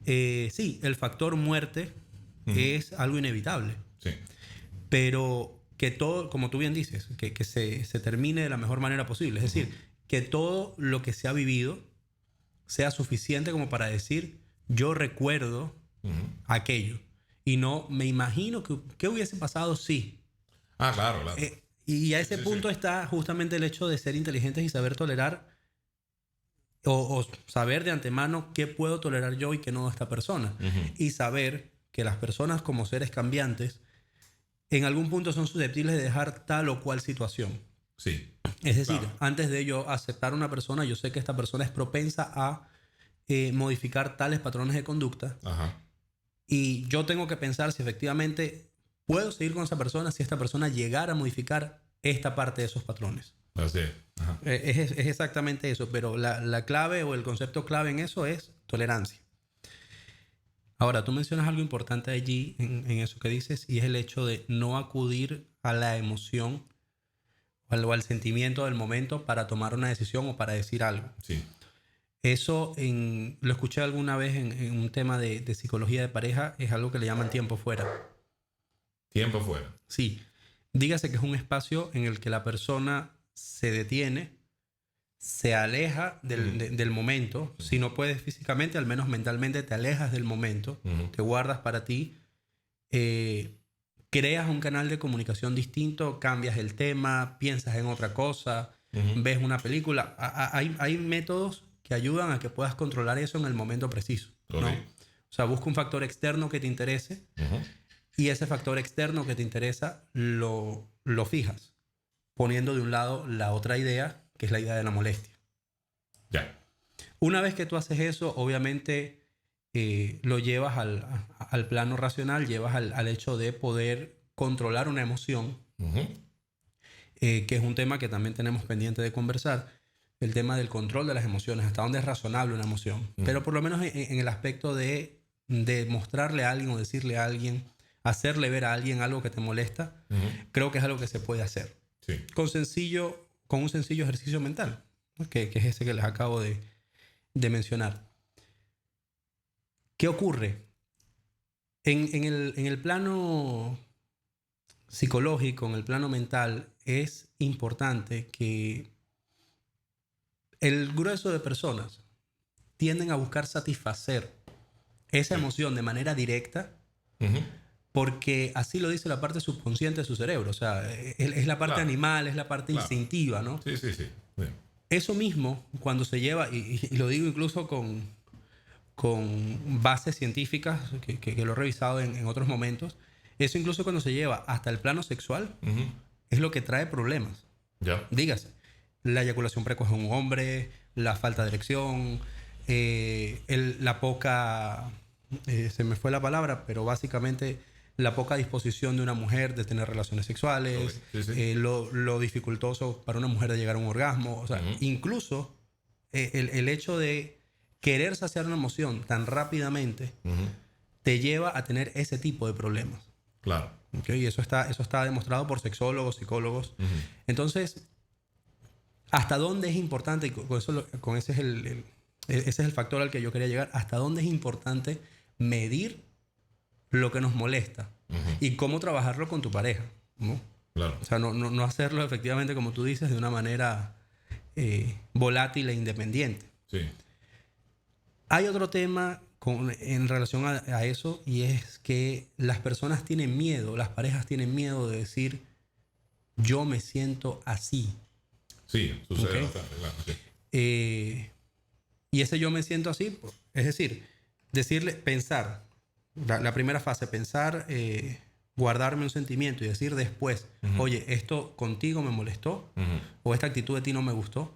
sí, el factor muerte es algo inevitable. Sí. Pero que todo, como tú bien dices, que se termine de la mejor manera posible. Es decir, que todo lo que se ha vivido sea suficiente como para decir, yo recuerdo aquello. Y no me imagino qué hubiese pasado si. Ah, claro, claro. Y a ese punto está justamente el hecho de ser inteligentes y saber tolerar o saber de antemano qué puedo tolerar yo y qué no de esta persona. Y saber que las personas como seres cambiantes en algún punto son susceptibles de dejar tal o cual situación. Sí. Es decir, antes de yo aceptar a una persona, yo sé que esta persona es propensa a modificar tales patrones de conducta. Y yo tengo que pensar si efectivamente puedo seguir con esa persona si esta persona llegara a modificar esta parte de esos patrones. Así es. Es exactamente eso, pero la clave o el concepto clave en eso es tolerancia. Ahora, tú mencionas algo importante allí en eso que dices y es el hecho de no acudir a la emoción o al sentimiento del momento para tomar una decisión o para decir algo. Sí. Eso lo escuché alguna vez en un tema de psicología de pareja, es algo que le llaman tiempo fuera. Tiempo fuera. Sí. Dígase que es un espacio en el que la persona se detiene, se aleja del momento. Si no puedes físicamente, al menos mentalmente te alejas del momento, te guardas para ti, creas un canal de comunicación distinto, cambias el tema, piensas en otra cosa, ves una película. Hay métodos que ayudan a que puedas controlar eso en el momento preciso, ¿no? Okay. O sea, busca un factor externo que te interese y ese factor externo que te interesa lo fijas, poniendo de un lado la otra idea, que es la idea de la molestia. Ya. Una vez que tú haces eso, obviamente lo llevas al plano racional, llevas al hecho de poder controlar una emoción, que es un tema que también tenemos pendiente de conversar, el tema del control de las emociones, hasta dónde es razonable una emoción. Pero por lo menos en el aspecto de mostrarle a alguien o decirle a alguien, hacerle ver a alguien algo que te molesta, creo que es algo que se puede hacer. Sí. Con un sencillo ejercicio mental, ¿no? que es ese que les acabo de mencionar. ¿Qué ocurre? En el plano psicológico, en el plano mental, es importante que el grueso de personas tienden a buscar satisfacer esa emoción de manera directa, porque así lo dice la parte subconsciente de su cerebro. O sea, es la parte animal, es la parte instintiva, ¿no? Sí. Bien. Eso mismo, cuando se lleva, y lo digo incluso con bases científicas, que lo he revisado en otros momentos, eso incluso cuando se lleva hasta el plano sexual, es lo que trae problemas. Ya. Dígase, la eyaculación precoz en un hombre, la falta de erección, la poca, se me fue la palabra, pero básicamente la poca disposición de una mujer de tener relaciones sexuales, lo dificultoso para una mujer de llegar a un orgasmo. O sea, incluso el hecho de querer saciar una emoción tan rápidamente te lleva a tener ese tipo de problemas. Claro. ¿Okay? Y eso está demostrado por sexólogos, psicólogos. Entonces, ¿hasta dónde es importante? Y ese es el factor al que yo quería llegar. ¿Hasta dónde es importante medir lo que nos molesta? Y cómo trabajarlo con tu pareja, ¿no? Claro. O sea, no hacerlo efectivamente, como tú dices, de una manera volátil e independiente. Sí. Hay otro tema en relación a eso, y es que las personas tienen miedo, las parejas tienen miedo de decir, yo me siento así. Sí, sucede bastante, claro. Sí. Y ese yo me siento así, es decir, pensar, la primera fase, pensar, guardarme un sentimiento y decir después, oye, esto contigo me molestó, o esta actitud de ti no me gustó.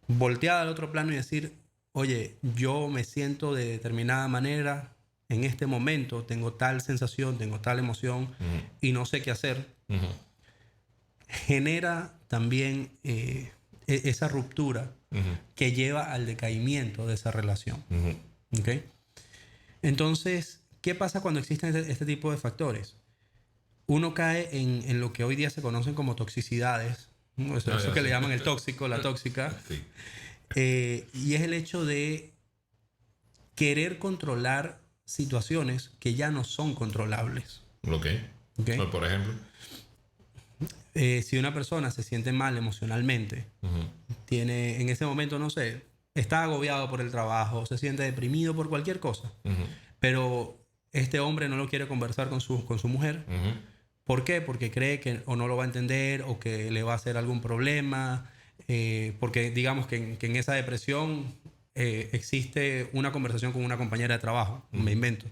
Voltear al otro plano y decir, oye, yo me siento de determinada manera, en este momento tengo tal sensación, tengo tal emoción y no sé qué hacer. Genera también esa ruptura que lleva al decaimiento de esa relación. ¿Okay? Entonces, ¿qué pasa cuando existen este tipo de factores? Uno cae en lo que hoy día se conocen como toxicidades, ¿no? Eso que le llaman el tóxico, la tóxica. Sí. Y es el hecho de querer controlar situaciones que ya no son controlables. ¿Okay? Por ejemplo, si una persona se siente mal emocionalmente, tiene en ese momento, no sé, está agobiado por el trabajo, se siente deprimido por cualquier cosa, pero este hombre no lo quiere conversar con su mujer. ¿Por qué? Porque cree que o no lo va a entender o que le va a hacer algún problema. Porque digamos que en esa depresión existe una conversación con una compañera de trabajo, me invento.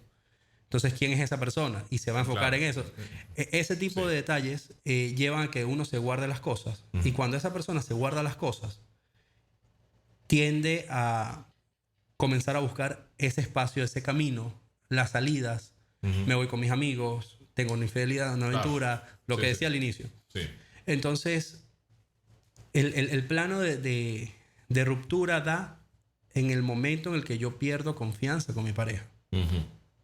Entonces, ¿quién es esa persona? Y se va a enfocar en eso. Ese tipo de detalles llevan a que uno se guarde las cosas. Y cuando esa persona se guarda las cosas, tiende a comenzar a buscar ese espacio, ese camino, las salidas. Me voy con mis amigos, tengo una infidelidad, una aventura, lo que decía al inicio. Entonces, el plano de ruptura da en el momento en el que yo pierdo confianza con mi pareja.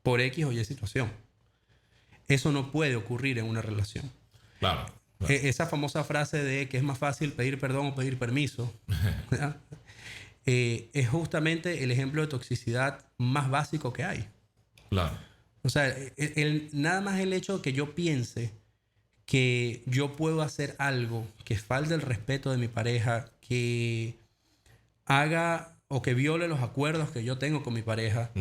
Por X o Y situación. Eso no puede ocurrir en una relación. Claro. Esa famosa frase de que es más fácil pedir perdón o pedir permiso es justamente el ejemplo de toxicidad más básico que hay. Claro. O sea, nada más el hecho de que yo piense que yo puedo hacer algo que falte el respeto de mi pareja, que haga o que viole los acuerdos que yo tengo con mi pareja,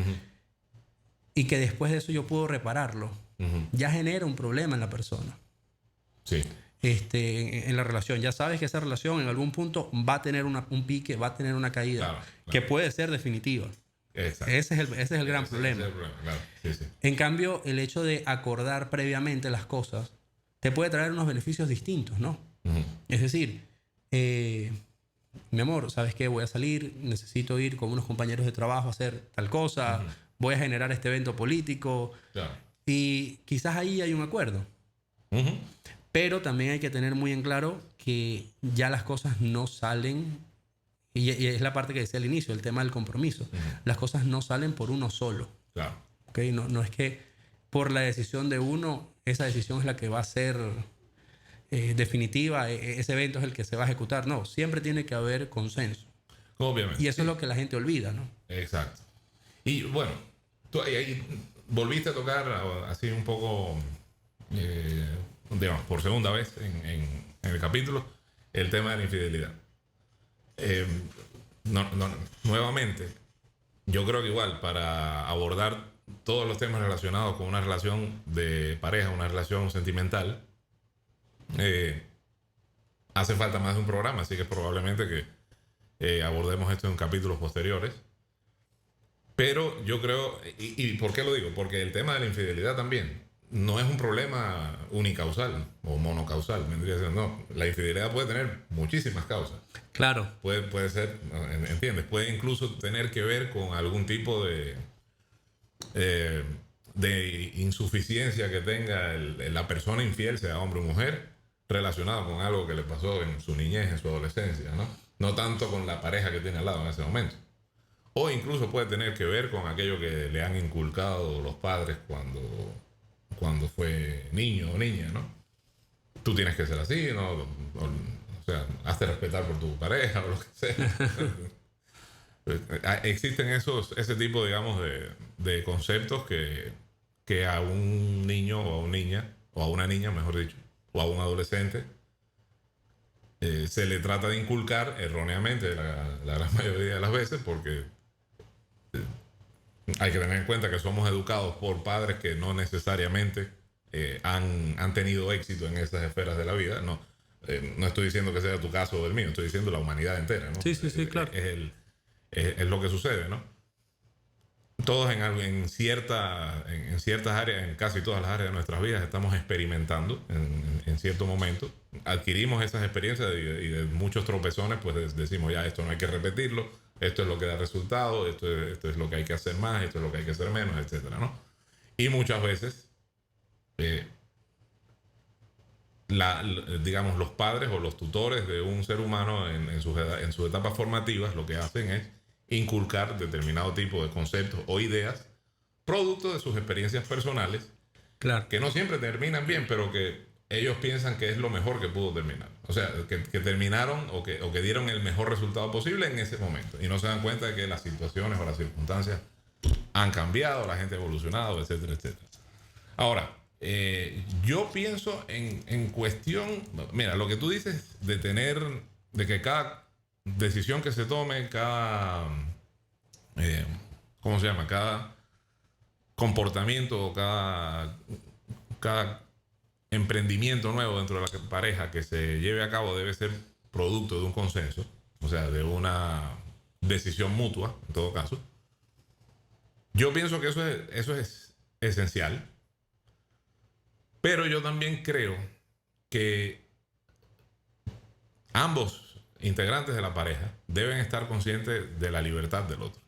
y que después de eso yo puedo repararlo, ya genera un problema en la persona. Sí. En la relación. Ya sabes que esa relación en algún punto va a tener un pique, va a tener una caída, Claro. que puede ser definitiva. Exacto. Ese es el gran problema. Ese es el problema, claro. Sí. En cambio, el hecho de acordar previamente las cosas te puede traer unos beneficios distintos, ¿no? Es decir, mi amor, ¿sabes qué? Voy a salir, necesito ir con unos compañeros de trabajo a hacer tal cosa, voy a generar este evento político. Claro. Y quizás ahí hay un acuerdo. Pero también hay que tener muy en claro que ya las cosas no salen, y es la parte que decía al inicio, el tema del compromiso. Las cosas no salen por uno solo. Claro. ¿Okay? No es que por la decisión de uno, esa decisión es la que va a ser definitiva, ese evento es el que se va a ejecutar. No, siempre tiene que haber consenso. Obviamente. Y eso es lo que la gente olvida, ¿no? Exacto. Y bueno, tú ahí volviste a tocar así un poco, digamos, por segunda vez en el capítulo, el tema de la infidelidad. Nuevamente, yo creo que igual para abordar todos los temas relacionados con una relación de pareja, una relación sentimental, hace falta más de un programa, así que probablemente que abordemos esto en capítulos posteriores. Pero yo creo, y ¿por qué lo digo? Porque el tema de la infidelidad también no es un problema unicausal o monocausal, vendría siendo. No, la infidelidad puede tener muchísimas causas. Claro. Puede ser, ¿entiendes? Puede incluso tener que ver con algún tipo de insuficiencia que tenga la persona infiel, sea hombre o mujer, relacionado con algo que le pasó en su niñez, en su adolescencia, ¿no? No tanto con la pareja que tiene al lado en ese momento. O incluso puede tener que ver con aquello que le han inculcado los padres cuando fue niño o niña, ¿no? Tú tienes que ser así, ¿no? O sea, hazte respetar por tu pareja o lo que sea. Existen ese tipo, digamos, de conceptos que a un niño o a una niña, o a una niña, mejor dicho, o a un adolescente, se le trata de inculcar erróneamente la gran mayoría de las veces, porque hay que tener en cuenta que somos educados por padres que no necesariamente han tenido éxito en esas esferas de la vida. No estoy diciendo que sea tu caso o el mío, estoy diciendo la humanidad entera, ¿no? Sí, claro. Es lo que sucede, ¿no? Todos en ciertas áreas, en casi todas las áreas de nuestras vidas, estamos experimentando en cierto momento. Adquirimos esas experiencias y de muchos tropezones, pues decimos, ya, esto no hay que repetirlo, esto es lo que da resultado, esto es lo que hay que hacer más, esto es lo que hay que hacer menos, etcétera, ¿no? Y muchas veces, digamos, los padres o los tutores de un ser humano en sus etapas formativas lo que hacen es inculcar determinado tipo de conceptos o ideas producto de sus experiencias personales, claro, que no siempre terminan bien, pero que ellos piensan que es lo mejor que pudo terminar. O sea, que terminaron o que dieron el mejor resultado posible en ese momento. Y no se dan cuenta de que las situaciones o las circunstancias han cambiado, la gente ha evolucionado, etcétera, etcétera. Ahora, yo pienso en cuestión... Mira, lo que tú dices de que cada decisión que se tome, cada... ¿cómo se llama? Cada comportamiento o cada emprendimiento nuevo dentro de la pareja que se lleve a cabo debe ser producto de un consenso, o sea, de una decisión mutua, en todo caso. Yo pienso que eso es esencial, pero yo también creo que ambos integrantes de la pareja deben estar conscientes de la libertad del otro.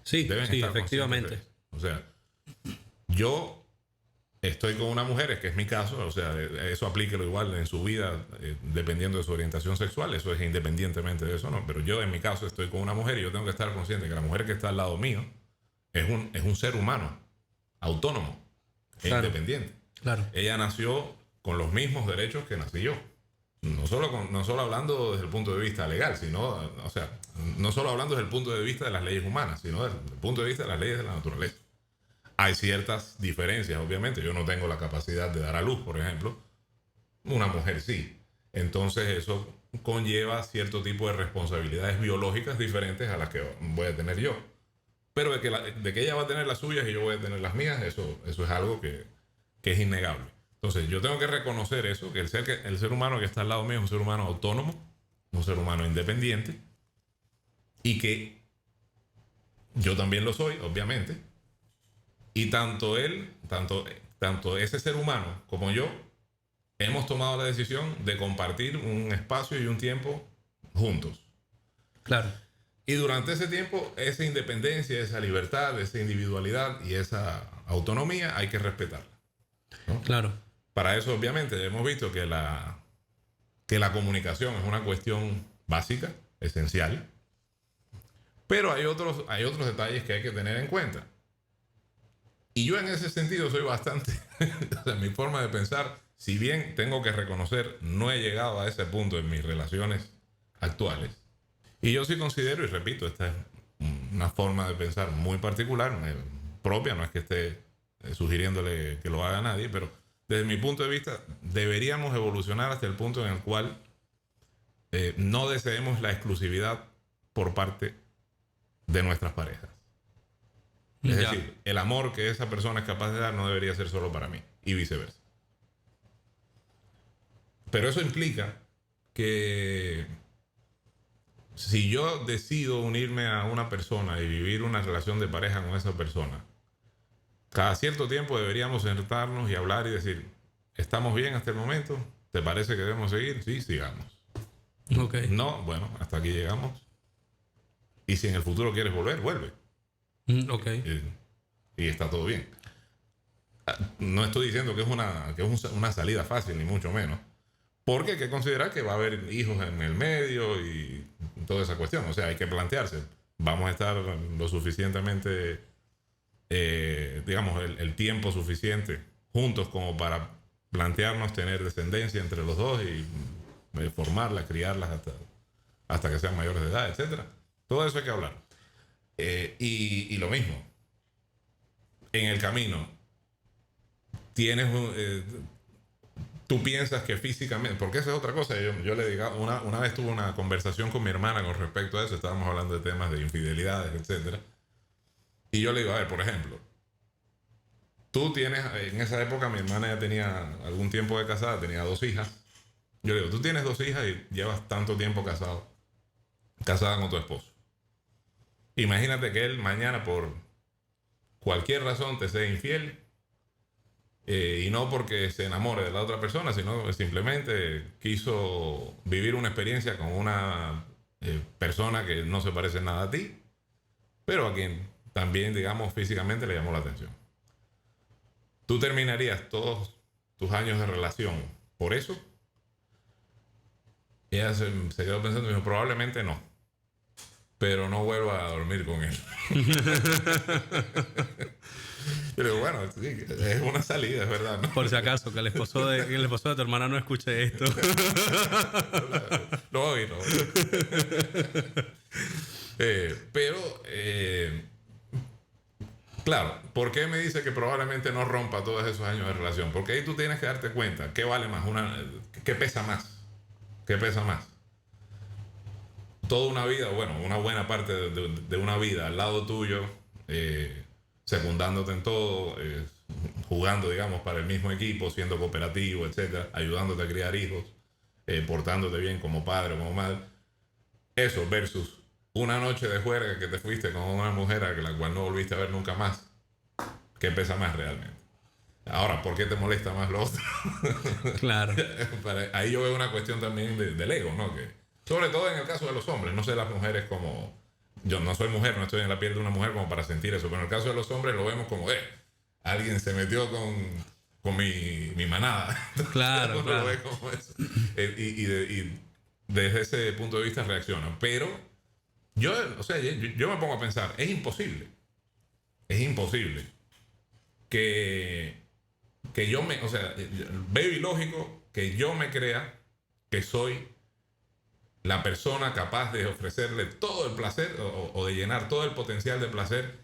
Sí, efectivamente. O sea, yo estoy con una mujer, que es mi caso, o sea, eso aplíquelo igual en su vida, dependiendo de su orientación sexual, eso es independientemente de eso, ¿no? Pero yo en mi caso estoy con una mujer y yo tengo que estar consciente que la mujer que está al lado mío es un ser humano, autónomo e independiente. Claro. Ella nació con los mismos derechos que nací yo. No solo hablando desde el punto de vista legal, sino, o sea, no solo hablando desde el punto de vista de las leyes humanas, sino desde el punto de vista de las leyes de la naturaleza. Hay ciertas diferencias, obviamente. Yo no tengo la capacidad de dar a luz, por ejemplo. Una mujer sí. Entonces eso conlleva cierto tipo de responsabilidades biológicas diferentes a las que voy a tener yo. Pero de que ella va a tener las suyas y yo voy a tener las mías, eso es algo que es innegable. Entonces yo tengo que reconocer eso, que el ser humano que está al lado mío es un ser humano autónomo, un ser humano independiente, y que yo también lo soy, obviamente. Y tanto ese ser humano como yo hemos tomado la decisión de compartir un espacio y un tiempo juntos. Claro. Y durante ese tiempo, esa independencia, esa libertad, esa individualidad y esa autonomía hay que respetarla, ¿no? Claro. Para eso, obviamente, hemos visto que la comunicación es una cuestión básica, esencial. Pero hay otros detalles que hay que tener en cuenta. Y yo en ese sentido soy bastante... o sea, mi forma de pensar, si bien tengo que reconocer, no he llegado a ese punto en mis relaciones actuales. Y yo sí considero, y repito, esta es una forma de pensar muy particular, propia, no es que esté sugiriéndole que lo haga nadie, pero desde mi punto de vista deberíamos evolucionar hasta el punto en el cual no deseemos la exclusividad por parte de nuestras parejas. Es decir, el amor que esa persona es capaz de dar no debería ser solo para mí y viceversa. Pero eso implica que si yo decido unirme a una persona y vivir una relación de pareja con esa persona, cada cierto tiempo deberíamos sentarnos y hablar y decir, ¿estamos bien hasta el momento? ¿Te parece que debemos seguir? Sí, sigamos. Okay. No, bueno, hasta aquí llegamos. Y si en el futuro quieres volver, vuelve. Okay. Y está todo bien. No estoy diciendo que es una salida fácil, ni mucho menos. Porque hay que considerar que va a haber hijos en el medio y toda esa cuestión. O sea, hay que plantearse. Vamos a estar lo suficientemente, digamos, el tiempo suficiente juntos como para plantearnos tener descendencia entre los dos y formarlas, criarlas hasta que sean mayores de edad, etc. Todo eso hay que hablar. Y lo mismo. En el camino, tienes tú piensas que físicamente, porque esa es otra cosa. Yo le digo, una vez tuve una conversación con mi hermana con respecto a eso, estábamos hablando de temas de infidelidades, etc. Y yo le digo, a ver, por ejemplo, tú tienes, en esa época mi hermana ya tenía algún tiempo de casada, tenía 2 hijas. Yo le digo, tú tienes 2 hijas y llevas tanto tiempo casada con tu esposo. Imagínate que él mañana por cualquier razón te sea infiel. Y no porque se enamore de la otra persona, sino simplemente quiso vivir una experiencia con una persona que no se parece nada a ti, pero a quien también, digamos, físicamente le llamó la atención. ¿Tú terminarías todos tus años de relación por eso? Y ella se quedó pensando y dijo, probablemente no, pero no vuelva a dormir con él. Yo le digo, bueno, sí, es una salida, es verdad, ¿no? Por si acaso, que el esposo de tu hermana no escuche esto. No voy. Pero, claro, ¿por qué me dice que probablemente no rompa todos esos años de relación? Porque ahí tú tienes que darte cuenta, ¿qué vale más? ¿Qué pesa más? ¿Qué pesa más? Toda una vida, bueno, una buena parte de una vida al lado tuyo, secundándote en todo, jugando, digamos, para el mismo equipo, siendo cooperativo, etcétera, ayudándote a criar hijos, portándote bien como padre o como madre. Eso versus una noche de juerga que te fuiste con una mujer a la cual no volviste a ver nunca más. ¿Qué pesa más realmente? Ahora, ¿por qué te molesta más lo otro? Claro. Ahí yo veo una cuestión también del ego, ¿no? Que, sobre todo en el caso de los hombres, no sé las mujeres como... Yo no soy mujer, no estoy en la piel de una mujer como para sentir eso, pero en el caso de los hombres lo vemos como, alguien se metió con mi manada. Claro, claro. Lo ve como eso. Y desde ese punto de vista reaccionan. Pero yo me pongo a pensar, es imposible que que yo me, o sea, veo ilógico que yo me crea que soy la persona capaz de ofrecerle todo el placer o de llenar todo el potencial de placer,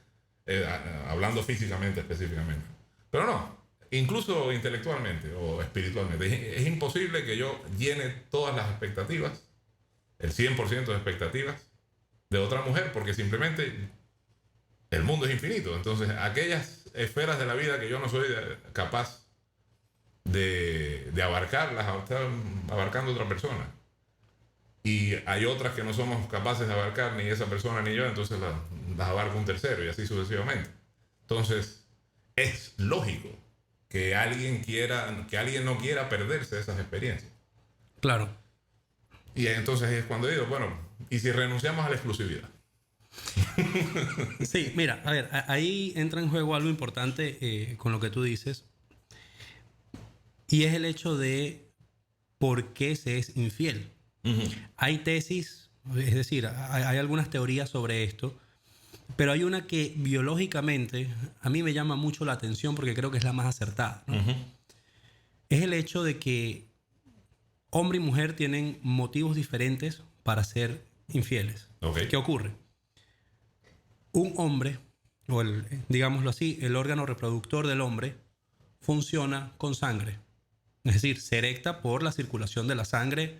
hablando físicamente específicamente. Pero no, incluso intelectualmente o espiritualmente. Es imposible que yo llene todas las expectativas, el 100% de expectativas de otra mujer, porque simplemente el mundo es infinito. Entonces, aquellas esferas de la vida que yo no soy capaz de abarcar, las está abarcando otra persona. Y hay otras que no somos capaces de abarcar ni esa persona ni yo, entonces las abarca un tercero y así sucesivamente. Entonces, es lógico que alguien no quiera perderse esas experiencias. Claro. Y entonces es cuando digo, bueno, ¿y si renunciamos a la exclusividad? Sí, mira, a ver, ahí entra en juego algo importante con lo que tú dices. Y es el hecho de por qué se es infiel. Hay tesis, es decir, hay algunas teorías sobre esto, pero hay una que biológicamente a mí me llama mucho la atención porque creo que es la más acertada, ¿no? Es el hecho de que hombre y mujer tienen motivos diferentes para ser infieles. Okay. ¿Qué ocurre? Un hombre, o digámoslo así, el órgano reproductor del hombre funciona con sangre. Es decir, se erecta por la circulación de la sangre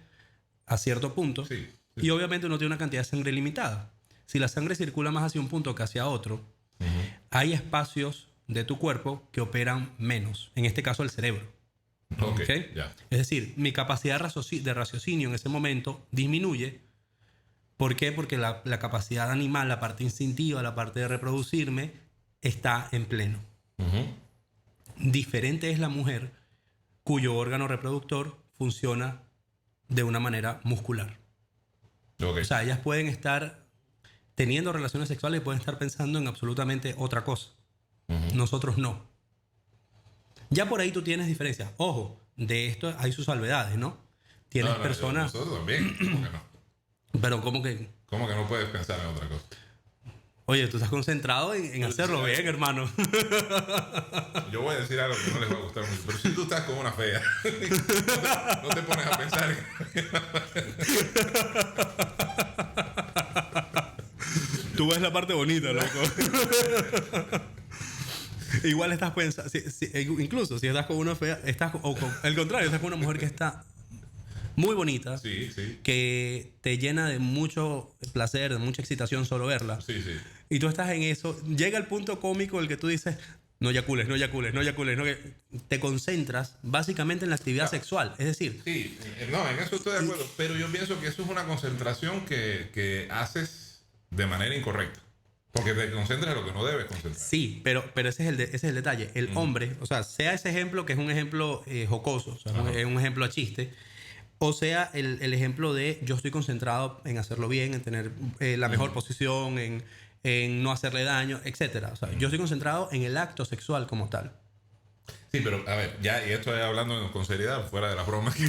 a cierto punto. Sí. Y obviamente uno tiene una cantidad de sangre limitada. Si la sangre circula más hacia un punto que hacia otro, hay espacios de tu cuerpo que operan menos. En este caso, el cerebro. ¿Okay? Yeah. Es decir, mi capacidad de raciocinio en ese momento disminuye. ¿Por qué? Porque la capacidad animal, la parte instintiva, la parte de reproducirme, está en pleno. Diferente es la mujer cuyo órgano reproductor funciona de una manera muscular. Okay. O sea, ellas pueden estar teniendo relaciones sexuales y pueden estar pensando en absolutamente otra cosa. Nosotros no. Ya por ahí tú tienes diferencias. Ojo, de esto hay sus salvedades, ¿no? Tienes personas... Nosotros también. ¿Cómo que no? Pero ¿cómo que...? ¿Cómo que no puedes pensar en otra cosa? Oye, tú estás concentrado en hacerlo bien, hermano. Yo voy a decir algo que no les va a gustar mucho, pero si tú estás con una fea, no te pones a pensar. Tú ves la parte bonita, loco. Igual estás pensando, incluso si estás con una fea, o con el contrario, estás con una mujer que está muy bonita, Sí. que te llena de mucho placer, de mucha excitación solo verla. Sí. Y tú estás en eso, llega el punto cómico en el que tú dices, no eyacules. Te concentras básicamente en la actividad sexual. Es decir... Sí, no, en eso estoy de acuerdo. Pero yo pienso que eso es una concentración que haces de manera incorrecta. Porque te concentras en lo que no debes concentrar. Sí, pero ese es el detalle. El hombre, o sea, sea ese ejemplo que es un ejemplo jocoso, o sea, es un ejemplo a chiste, o sea, el ejemplo de yo estoy concentrado en hacerlo bien, en tener la mejor posición, en no hacerle daño, etc. O sea, yo estoy concentrado en el acto sexual como tal. Sí, pero a ver, ya, y esto es hablando con seriedad, fuera de las bromas que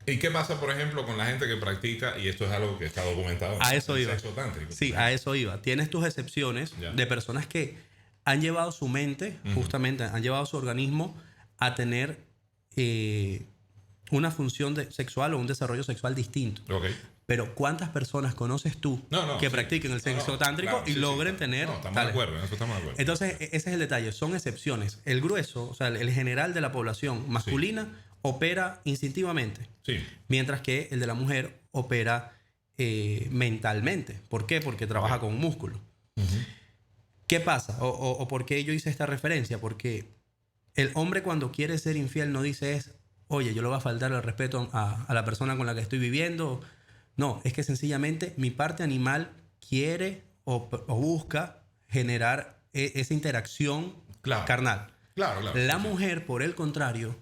¿y qué pasa, por ejemplo, con la gente que practica, y esto es algo que está documentado, a eso iba. sexo tántrico? Sí, a eso iba. Tienes tus excepciones de personas que han llevado su mente, justamente, han llevado su organismo a tener una función sexual o un desarrollo sexual distinto. Okay. Pero ¿cuántas personas conoces tú que practiquen el sexo tántrico y logren tener... No, estamos de acuerdo, en eso estamos de acuerdo. Entonces, ese es el detalle. Son excepciones. El grueso, o sea, el general de la población masculina opera instintivamente. Sí. Mientras que el de la mujer opera mentalmente. ¿Por qué? Porque trabaja con un músculo. ¿Qué pasa? O ¿por qué yo hice esta referencia? Porque el hombre cuando quiere ser infiel no dice oye, yo le voy a faltar el respeto a la persona con la que estoy viviendo. No, es que sencillamente mi parte animal quiere o busca generar esa interacción carnal. Claro. La mujer, por el contrario,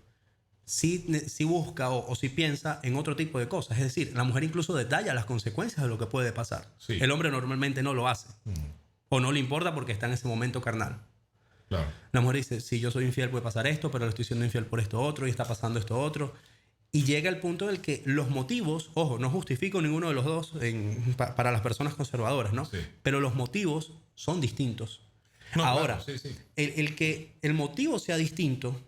sí busca o sí piensa en otro tipo de cosas. Es decir, la mujer incluso detalla las consecuencias de lo que puede pasar. Sí. El hombre normalmente no lo hace. O no le importa porque está en ese momento carnal. Claro. La mujer dice, si yo soy infiel puede pasar esto, pero le estoy siendo infiel por esto otro y está pasando esto otro. Y llega el punto en el que los motivos, ojo, no justifico ninguno de los dos para las personas conservadoras, ¿no? Sí. Pero los motivos son distintos. No, Ahora, claro, sí. el que el motivo sea distinto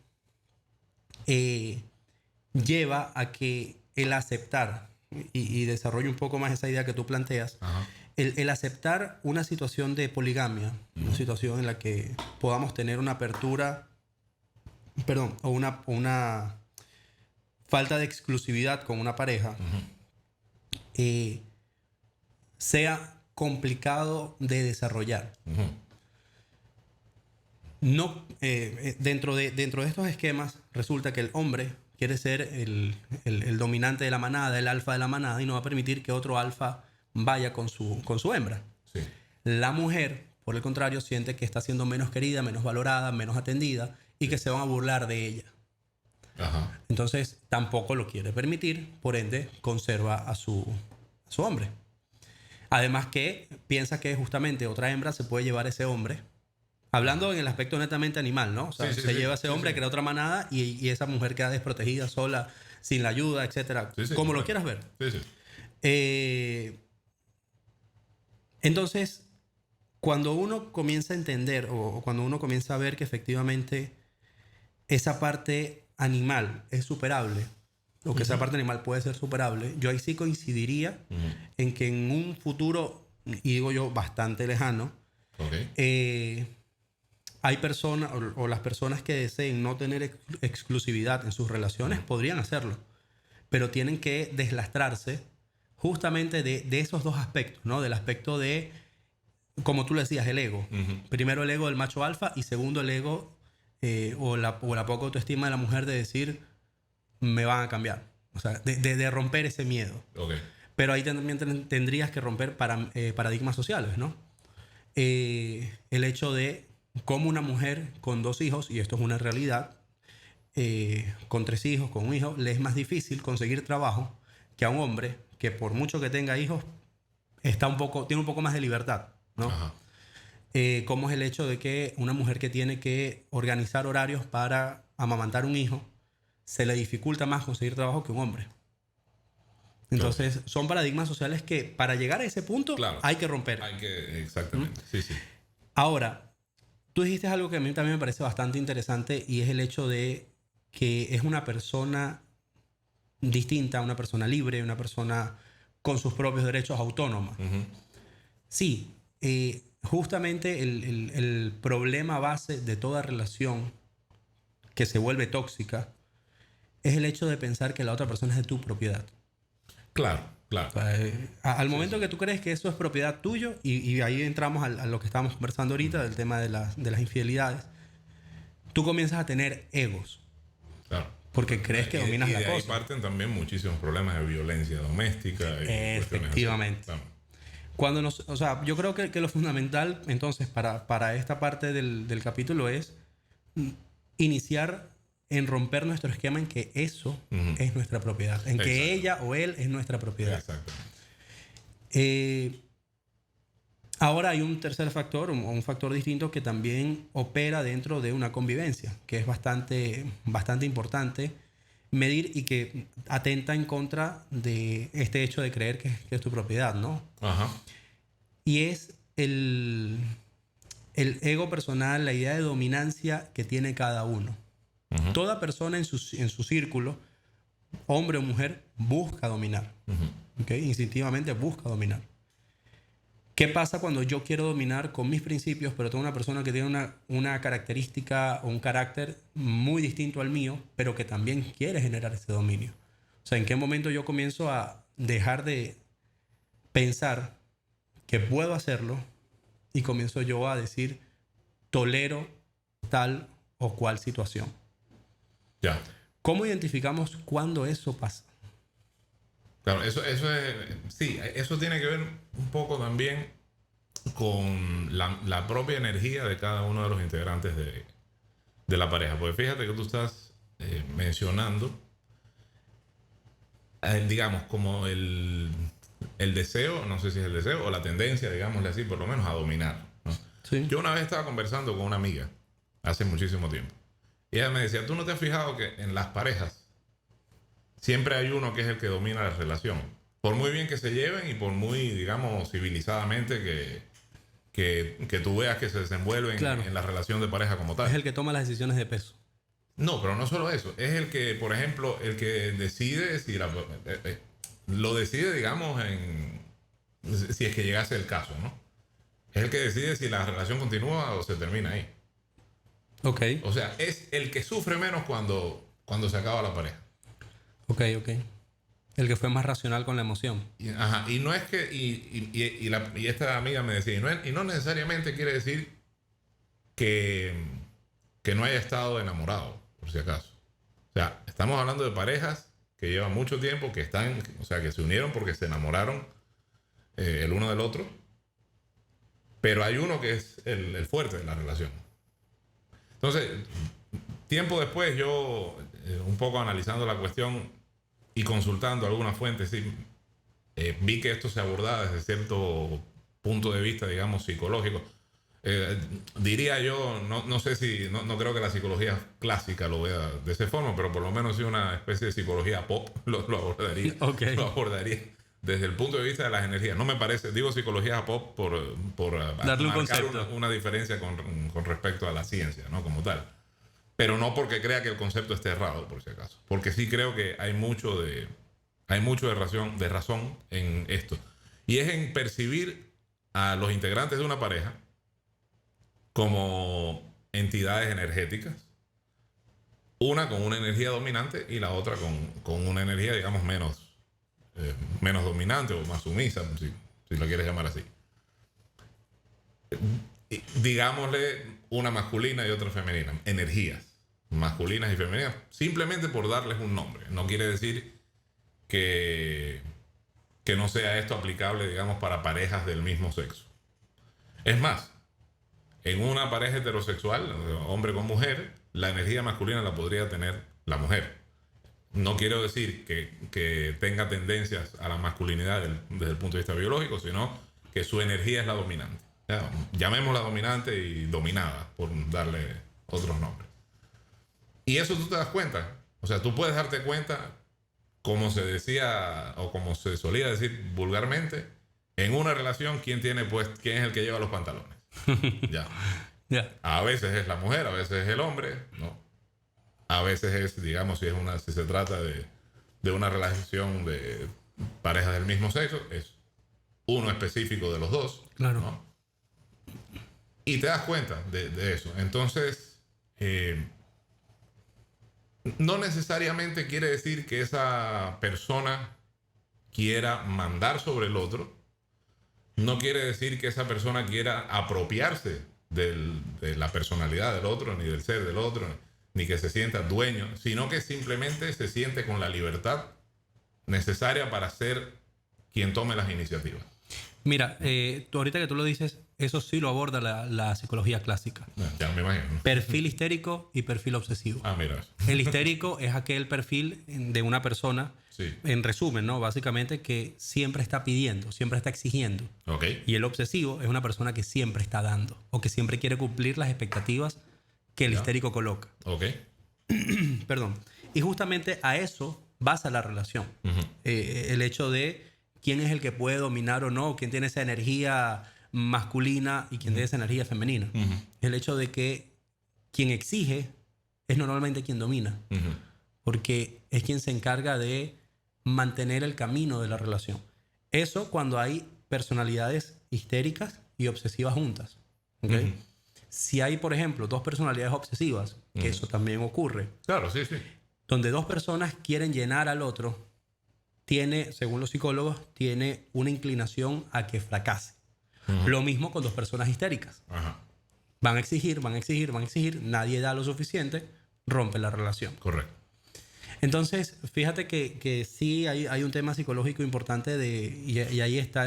lleva a que el aceptar, y desarrollo un poco más esa idea que tú planteas, Ajá. el aceptar una situación de poligamia, una situación en la que podamos tener una apertura, perdón, o una falta de exclusividad con una pareja, sea complicado de desarrollar. No, dentro de estos esquemas resulta que el hombre quiere ser el dominante de la manada, el alfa de la manada, y no va a permitir que otro alfa vaya con su hembra. Sí. La mujer, por el contrario, siente que está siendo menos querida, menos valorada, menos atendida y que se van a burlar de ella. Ajá. Entonces tampoco lo quiere permitir, por ende conserva a su hombre. Además que piensa que justamente otra hembra se puede llevar a ese hombre. Hablando en el aspecto netamente animal, ¿no? O sea, Sí, se lleva a ese hombre, crea otra manada y esa mujer queda desprotegida, sola, sin la ayuda, etcétera. Como lo quieras ver. Sí. Entonces, cuando uno comienza a entender o cuando uno comienza a ver que efectivamente esa parte animal es superable, o que esa parte animal puede ser superable, yo ahí sí coincidiría en que en un futuro, y digo yo, bastante lejano, hay personas o las personas que deseen no tener exclusividad en sus relaciones podrían hacerlo, pero tienen que deslastrarse justamente de esos dos aspectos, ¿no? Del aspecto de, como tú le decías, el ego. Primero el ego del macho alfa y segundo el ego o la poca autoestima de la mujer de decir, me van a cambiar. O sea, de romper ese miedo. Pero ahí también tendrías que romper paradigmas sociales, ¿no? El hecho de cómo una mujer con 2 hijos, y esto es una realidad, con 3 hijos, con un hijo, le es más difícil conseguir trabajo que a un hombre que por mucho que tenga hijos tiene un poco más de libertad, ¿no? Como es el hecho de que una mujer que tiene que organizar horarios para amamantar un hijo se le dificulta más conseguir trabajo que un hombre. Entonces, son paradigmas sociales que para llegar a ese punto hay que romper. Exactamente. Sí. Ahora, tú dijiste algo que a mí también me parece bastante interesante y es el hecho de que es una persona distinta, una persona libre, una persona con sus propios derechos, autónoma. Sí, justamente el problema base de toda relación que se vuelve tóxica es el hecho de pensar que la otra persona es de tu propiedad. Claro. O sea, al momento que tú crees que eso es propiedad tuyo, y ahí entramos a lo que estábamos conversando ahorita, del tema de las infidelidades, tú comienzas a tener egos. Claro. Porque crees que dominas la cosa. Y ahí parten también muchísimos problemas de violencia doméstica. Efectivamente. O sea, yo creo que lo fundamental, entonces, para esta parte del capítulo es iniciar en romper nuestro esquema en que eso es nuestra propiedad. En que ella o él es nuestra propiedad. Exacto. Ahora hay un tercer factor, un factor distinto que también opera dentro de una convivencia, que es bastante importante medir y que atenta en contra de este hecho de creer que es tu propiedad, ¿no? Y es el ego personal, la idea de dominancia que tiene cada uno. Toda persona en su círculo, hombre o mujer, busca dominar. Instintivamente busca dominar. ¿Qué pasa cuando yo quiero dominar con mis principios, pero tengo una persona que tiene una característica o un carácter muy distinto al mío, pero que también quiere generar ese dominio? O sea, ¿en qué momento yo comienzo a dejar de pensar que puedo hacerlo y comienzo yo a decir, tolero tal o cual situación? Ya. ¿Cómo identificamos cuándo eso pasa? Claro, eso tiene que ver un poco también con la propia energía de cada uno de los integrantes de la pareja. Porque fíjate que tú estás mencionando, digamos, como el deseo, no sé si es el deseo o la tendencia, digámosle así, por lo menos a dominar, ¿no? Sí. Yo una vez estaba conversando con una amiga hace muchísimo tiempo y ella me decía, ¿tú no te has fijado que en las parejas siempre hay uno que es el que domina la relación? Por muy bien que se lleven y por muy, digamos, civilizadamente que que tú veas que se desenvuelve en la relación de pareja como tal. Es el que toma las decisiones de peso. No, pero no solo eso. Es el que, por ejemplo, el que decide si lo decide, digamos, si es que llegase el caso, ¿no? Es el que decide si la relación continúa o se termina ahí. Ok. O sea, es el que sufre menos cuando se acaba la pareja. Ok. El que fue más racional con la emoción. Y no es que... Y esta amiga me decía, y no necesariamente quiere decir que no haya estado enamorado, por si acaso. O sea, estamos hablando de parejas que llevan mucho tiempo, que se unieron porque se enamoraron el uno del otro, pero hay uno que es el fuerte de la relación. Entonces, tiempo después yo, un poco analizando la cuestión y consultando algunas fuentes, sí, vi que esto se abordaba desde cierto punto de vista, digamos, psicológico. Diría yo, no sé si, no creo que la psicología clásica lo vea de esa forma, pero por lo menos sí una especie de psicología pop lo abordaría. Okay. Lo abordaría desde el punto de vista de las energías. No me parece, digo psicología pop por darle un marcar concepto. una diferencia con respecto a la ciencia, ¿no? Como tal. Pero no porque crea que el concepto esté errado, por si acaso. Porque sí creo que hay mucho de razón en esto. Y es en percibir a los integrantes de una pareja como entidades energéticas, una con una energía dominante y la otra con una energía, digamos, menos dominante o más sumisa, si lo quieres llamar así. Digámosle una masculina y otra femenina, energías masculinas y femeninas, simplemente por darles un nombre. No quiere decir que no sea esto aplicable, digamos, para parejas del mismo sexo. Es más, en una pareja heterosexual, hombre con mujer, la energía masculina la podría tener la mujer. No quiero decir que tenga tendencias a la masculinidad desde el punto de vista biológico, sino que su energía es la dominante. Llamémosla dominante y dominada, por darle otros nombres. Y eso tú te das cuenta. O sea, tú puedes darte cuenta, como se decía o como se solía decir vulgarmente, en una relación, quién es el que lleva los pantalones. Ya. Yeah. A veces es la mujer, a veces es el hombre, ¿no? A veces es, digamos, si se trata de una relación de parejas del mismo sexo, es uno específico de los dos. Claro. ¿No? Y te das cuenta de eso. Entonces, no necesariamente quiere decir que esa persona quiera mandar sobre el otro. No quiere decir que esa persona quiera apropiarse de la personalidad del otro, ni del ser del otro, ni que se sienta dueño, sino que simplemente se siente con la libertad necesaria para ser quien tome las iniciativas. Mira, tú ahorita que tú lo dices, eso sí lo aborda la psicología clásica. Ya me imagino. Perfil histérico y perfil obsesivo. Mira eso. El histérico es aquel perfil de una persona, sí, en resumen, ¿no? Básicamente que siempre está pidiendo, siempre está exigiendo. Okay. Y el obsesivo es una persona que siempre está dando o que siempre quiere cumplir las expectativas que el histérico coloca. Okay. Perdón. Y justamente a eso basa la relación. El hecho de quién es el que puede dominar o no, quién tiene esa energía masculina y quién tiene esa energía femenina. El hecho de que quien exige es normalmente quien domina. Porque es quien se encarga de mantener el camino de la relación. Eso cuando hay personalidades histéricas y obsesivas juntas. ¿Okay? Si hay, por ejemplo, dos personalidades obsesivas, que eso también ocurre. Claro, sí, sí. Donde dos personas quieren llenar al otro, tiene, según los psicólogos, tiene una inclinación a que fracase. Lo mismo con dos personas histéricas. Van a exigir, nadie da lo suficiente, rompe la relación. Correcto. Entonces, fíjate que sí hay un tema psicológico importante y ahí está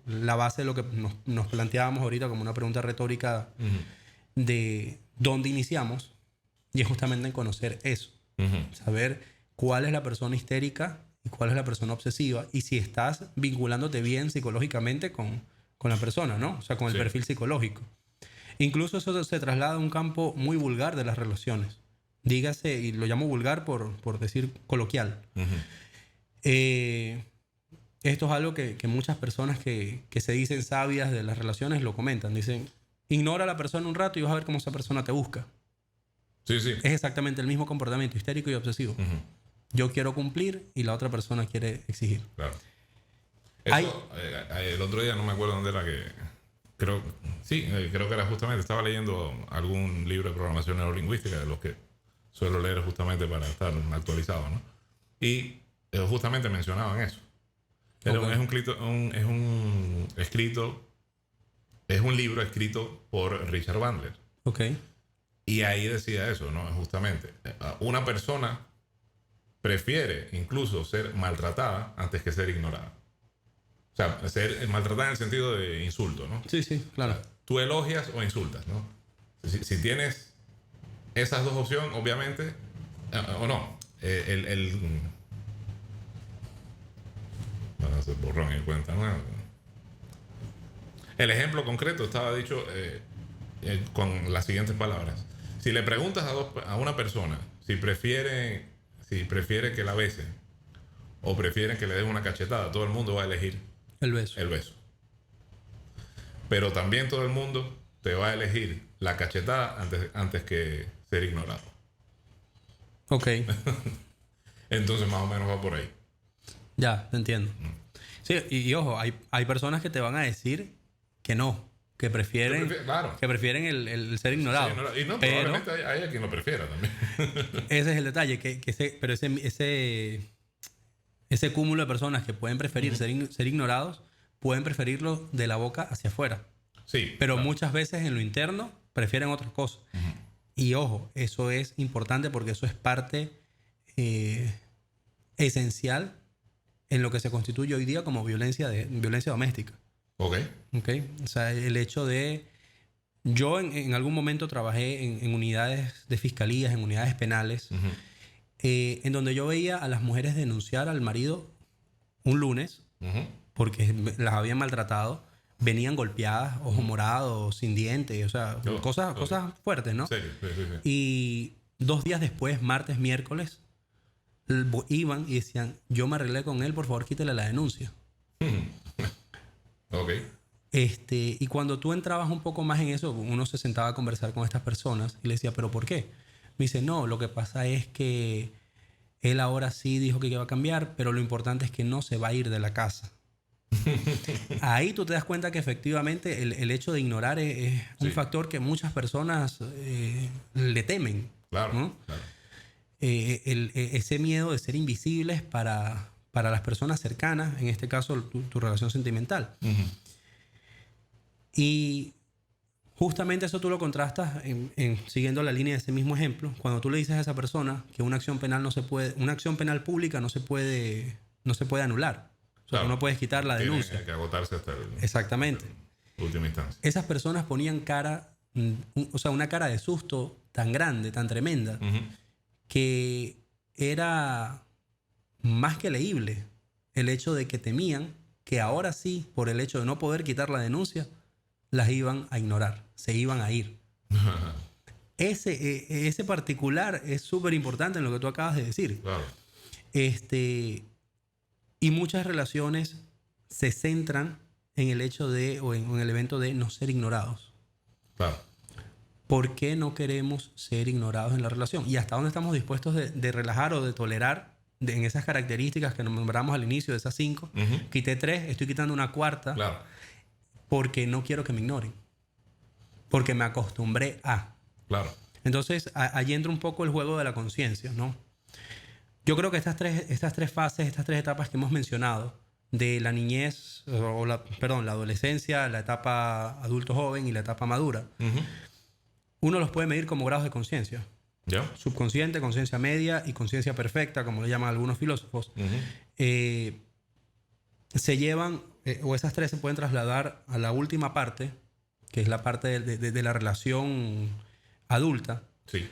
la base de lo que nos planteábamos ahorita como una pregunta retórica de dónde iniciamos, y es justamente en conocer eso. Saber cuál es la persona histérica y cuál es la persona obsesiva, y si estás vinculándote bien psicológicamente con la persona, ¿no? O sea, con el perfil psicológico. Incluso eso se traslada a un campo muy vulgar de las relaciones. Dígase, y lo llamo vulgar por decir coloquial. esto es algo que muchas personas que se dicen sabias de las relaciones lo comentan. Dicen, ignora a la persona un rato y vas a ver cómo esa persona te busca. Sí, sí. Es exactamente el mismo comportamiento histérico y obsesivo. Yo quiero cumplir y la otra persona quiere exigir. Claro. Eso, el otro día no me acuerdo dónde era creo que era justamente, estaba leyendo algún libro de programación neurolingüística de los que suelo leer justamente para estar actualizado, ¿no? Y justamente mencionaban eso. Okay. Es un libro escrito por Richard Bandler. Okay. Y ahí decía eso, ¿no? Justamente, una persona prefiere incluso ser maltratada antes que ser ignorada. O sea, ser maltratada en el sentido de insulto, ¿no? Sí, sí, claro. O sea, tú elogias o insultas, ¿no? Si tienes esas dos opciones, obviamente, o no, vamos a hacer borrón y cuenta nueva. El ejemplo concreto estaba dicho con las siguientes palabras. Si le preguntas a una persona si prefiere que la besen o prefieren que le den una cachetada, todo el mundo va a elegir el beso. Pero también todo el mundo te va a elegir la cachetada antes que ser ignorado. Ok. Entonces más o menos va por ahí. Ya, te entiendo. Sí, y ojo, hay personas que te van a decir que no, que prefieren el ser ignorado. Sí, y no, pero probablemente hay quien lo prefiera también. Ese es el detalle, pero ese cúmulo de personas que pueden preferir ser ignorados, pueden preferirlo de la boca hacia afuera. Sí. Pero muchas veces en lo interno prefieren otras cosas. Y ojo, eso es importante porque eso es parte esencial en lo que se constituye hoy día como violencia doméstica. Ok. O sea, el hecho de... Yo en algún momento trabajé en unidades de fiscalías, en unidades penales, en donde yo veía a las mujeres denunciar al marido un lunes porque las habían maltratado, venían golpeadas, ojo morado, sin dientes, o sea, cosas fuertes, ¿no? Sí. Y 2 días después, martes, miércoles, iban y decían, yo me arreglé con él, por favor quítale la denuncia. Ok. Y cuando tú entrabas un poco más en eso, uno se sentaba a conversar con estas personas y le decía, ¿pero por qué? Me dice, no, lo que pasa es que él ahora sí dijo que iba a cambiar, pero lo importante es que no se va a ir de la casa. Ahí tú te das cuenta que efectivamente el hecho de ignorar es un factor que muchas personas le temen. Claro, ¿no? claro. Ese miedo de ser invisibles para las personas cercanas, en este caso tu relación sentimental. Y justamente eso tú lo contrastas siguiendo la línea de ese mismo ejemplo. Cuando tú le dices a esa persona que una acción penal pública no se puede anular. O sea, tú no puedes quitar la denuncia. Tiene que agotarse hasta Exactamente. Última instancia. Esas personas ponían una cara de susto tan grande, tan tremenda, que era más que leíble el hecho de que temían que ahora sí, por el hecho de no poder quitar la denuncia, las iban a ignorar, se iban a ir. Ese particular es súper importante en lo que tú acabas de decir. Claro. Y muchas relaciones se centran en el hecho o en el evento de no ser ignorados. Claro. ¿Por qué no queremos ser ignorados en la relación? Y hasta dónde estamos dispuestos de relajar o de tolerar en esas características que nombramos al inicio, de esas 5. Quité 3, estoy quitando una 4. Claro. Porque no quiero que me ignoren. Porque me acostumbré a. Claro. Entonces, allí entra un poco el juego de la conciencia, ¿no? Yo creo que estas tres fases, estas 3 etapas que hemos mencionado, de la niñez, la adolescencia, la etapa adulto-joven y la etapa madura, uno los puede medir como grados de conciencia. ¿Ya? Subconsciente, conciencia media y conciencia perfecta, como le llaman algunos filósofos. Se llevan, o esas 3 se pueden trasladar a la última parte, que es la parte de la relación adulta. Sí.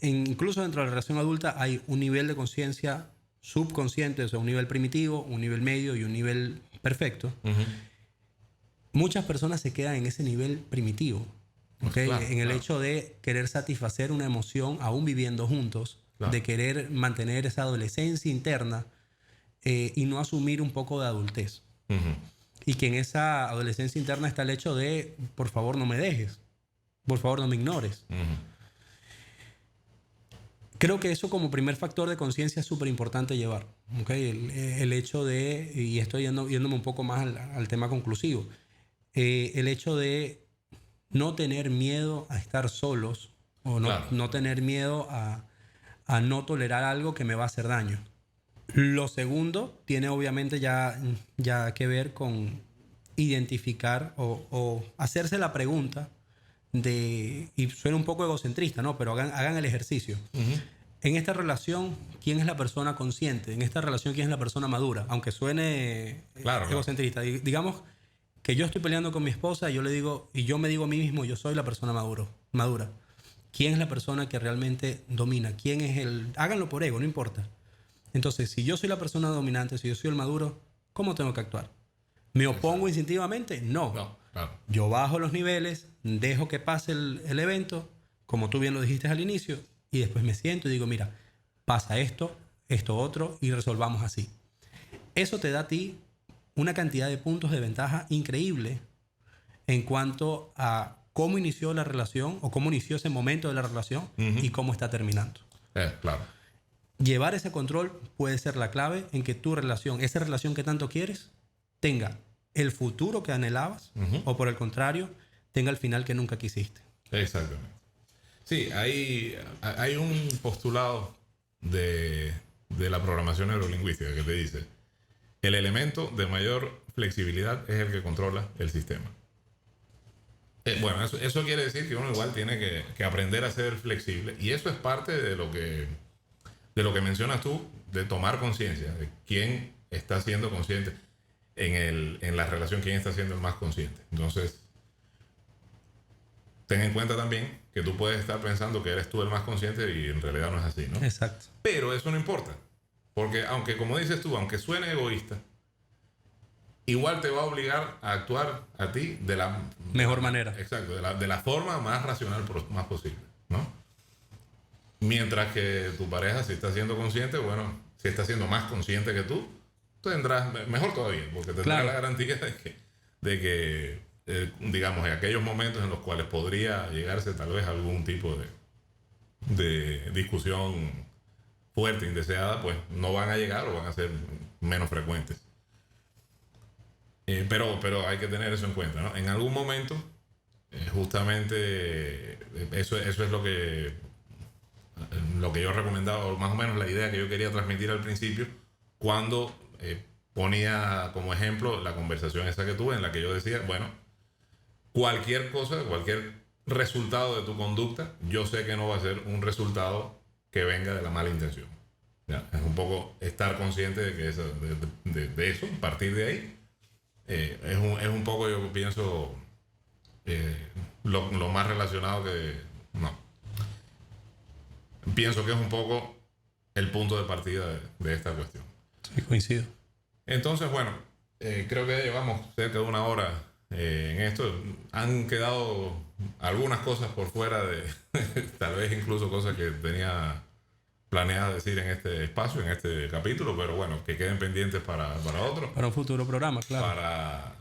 Incluso dentro de la relación adulta hay un nivel de conciencia subconsciente, o sea, un nivel primitivo, un nivel medio y un nivel perfecto. Muchas personas se quedan en ese nivel primitivo, ¿okay? Claro, en el hecho de querer satisfacer una emoción aún viviendo juntos, de querer mantener esa adolescencia interna y no asumir un poco de adultez. Y que en esa adolescencia interna está el hecho de, por favor, no me dejes. Por favor, no me ignores. Creo que eso como primer factor de conciencia es súper importante llevar. ¿Okay? El hecho de, y estoy yéndome un poco más al tema conclusivo, el hecho de no tener miedo a estar solos o no tener miedo a no tolerar algo que me va a hacer daño. Lo segundo tiene obviamente ya que ver con identificar o hacerse la pregunta de, y suena un poco egocentrista, ¿no? Pero hagan el ejercicio. En esta relación, ¿quién es la persona consciente? En esta relación, ¿quién es la persona madura? Aunque suene egocentrista. Digamos que yo estoy peleando con mi esposa y yo le digo, y yo me digo a mí mismo, yo soy la persona madura. ¿Quién es la persona que realmente domina? ¿Quién es el...? Háganlo por ego, no importa. Entonces, si yo soy la persona dominante, si yo soy el maduro, ¿cómo tengo que actuar? ¿Me opongo instintivamente? No. Claro. Yo bajo los niveles, dejo que pase el evento, como tú bien lo dijiste al inicio, y después me siento y digo, mira, pasa esto, esto otro, y resolvamos así. Eso te da a ti una cantidad de puntos de ventaja increíble en cuanto a cómo inició la relación o cómo inició ese momento de la relación y cómo está terminando. Claro. Llevar ese control puede ser la clave en que tu relación, esa relación que tanto quieres, tenga el futuro que anhelabas o por el contrario, tenga el final que nunca quisiste. Exactamente. Sí, hay un postulado de la programación neurolingüística que te dice: el elemento de mayor flexibilidad es el que controla el sistema. Bueno, eso quiere decir que uno igual tiene que aprender a ser flexible, y eso es parte de lo que mencionas tú, de tomar conciencia de quién está siendo consciente en la relación, quién está siendo el más consciente. Entonces, ten en cuenta también que tú puedes estar pensando que eres tú el más consciente y en realidad no es así, ¿no? Exacto. Pero eso no importa, porque aunque, como dices tú, aunque suene egoísta, igual te va a obligar a actuar a ti de la mejor manera. Exacto, de la forma más racional más posible, ¿no? Mientras que tu pareja, si está siendo consciente, bueno, si está siendo más consciente que tú tendrás, mejor todavía, porque tendrás la garantía de que digamos, en aquellos momentos en los cuales podría llegarse tal vez a algún tipo de discusión fuerte, indeseada, pues no van a llegar o van a ser menos frecuentes. Pero hay que tener eso en cuenta, ¿no? En algún momento, justamente, eso es lo que yo recomendaba, o más o menos la idea que yo quería transmitir al principio, cuando ponía como ejemplo la conversación esa que tuve, en la que yo decía, bueno, cualquier cosa, cualquier resultado de tu conducta, yo sé que no va a ser un resultado que venga de la mala intención. ¿Ya? Es un poco estar consciente de que de eso, partir de ahí, es un poco, yo pienso, lo más relacionado que... No. Pienso que es un poco el punto de partida de esta cuestión. Sí, coincido. Entonces, bueno, creo que llevamos cerca de una hora en esto. Han quedado algunas cosas por fuera de tal vez incluso cosas que tenía planeadas decir en este espacio, en este capítulo, pero bueno, que queden pendientes para otro. Para un futuro programa, claro.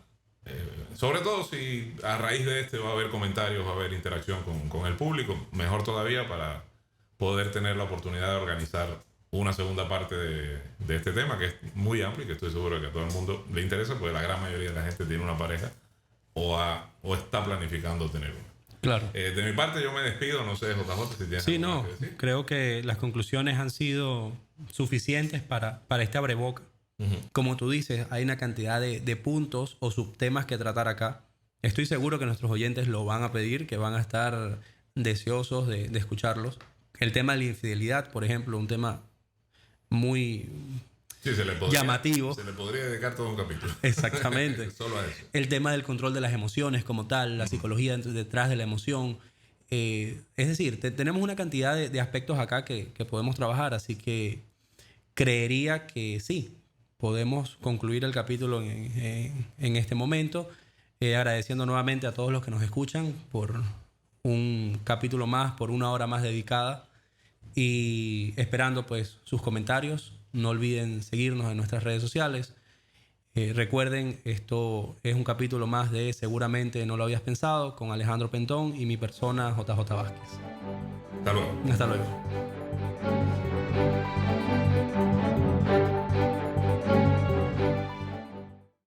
Sobre todo si a raíz de este va a haber comentarios, va a haber interacción con el público, mejor todavía para poder tener la oportunidad de organizar una segunda parte de este tema, que es muy amplio y que estoy seguro que a todo el mundo le interesa, porque la gran mayoría de la gente tiene una pareja o está planificando tener una. Claro. De mi parte yo me despido, no sé, JJ, si tienes algo más que decir. Creo que las conclusiones han sido suficientes para este abreboca. Como tú dices, hay una cantidad de puntos o subtemas que tratar acá. Estoy seguro que nuestros oyentes lo van a pedir, que van a estar deseosos de escucharlos. El tema de la infidelidad, por ejemplo, un tema muy llamativo. Se le podría dedicar todo un capítulo. Exactamente. Solo a eso. El tema del control de las emociones como tal, la psicología detrás de la emoción. Es decir, tenemos una cantidad de aspectos acá que podemos trabajar, así que creería que sí, podemos concluir el capítulo en este momento, agradeciendo nuevamente a todos los que nos escuchan por un capítulo más, por una hora más dedicada, y esperando pues sus comentarios No olviden seguirnos en nuestras redes sociales. Recuerden, esto es un capítulo más de Seguramente No Lo Habías Pensado, con Alejandro Pentón y mi persona, JJ Vázquez. Hasta luego. Hasta luego.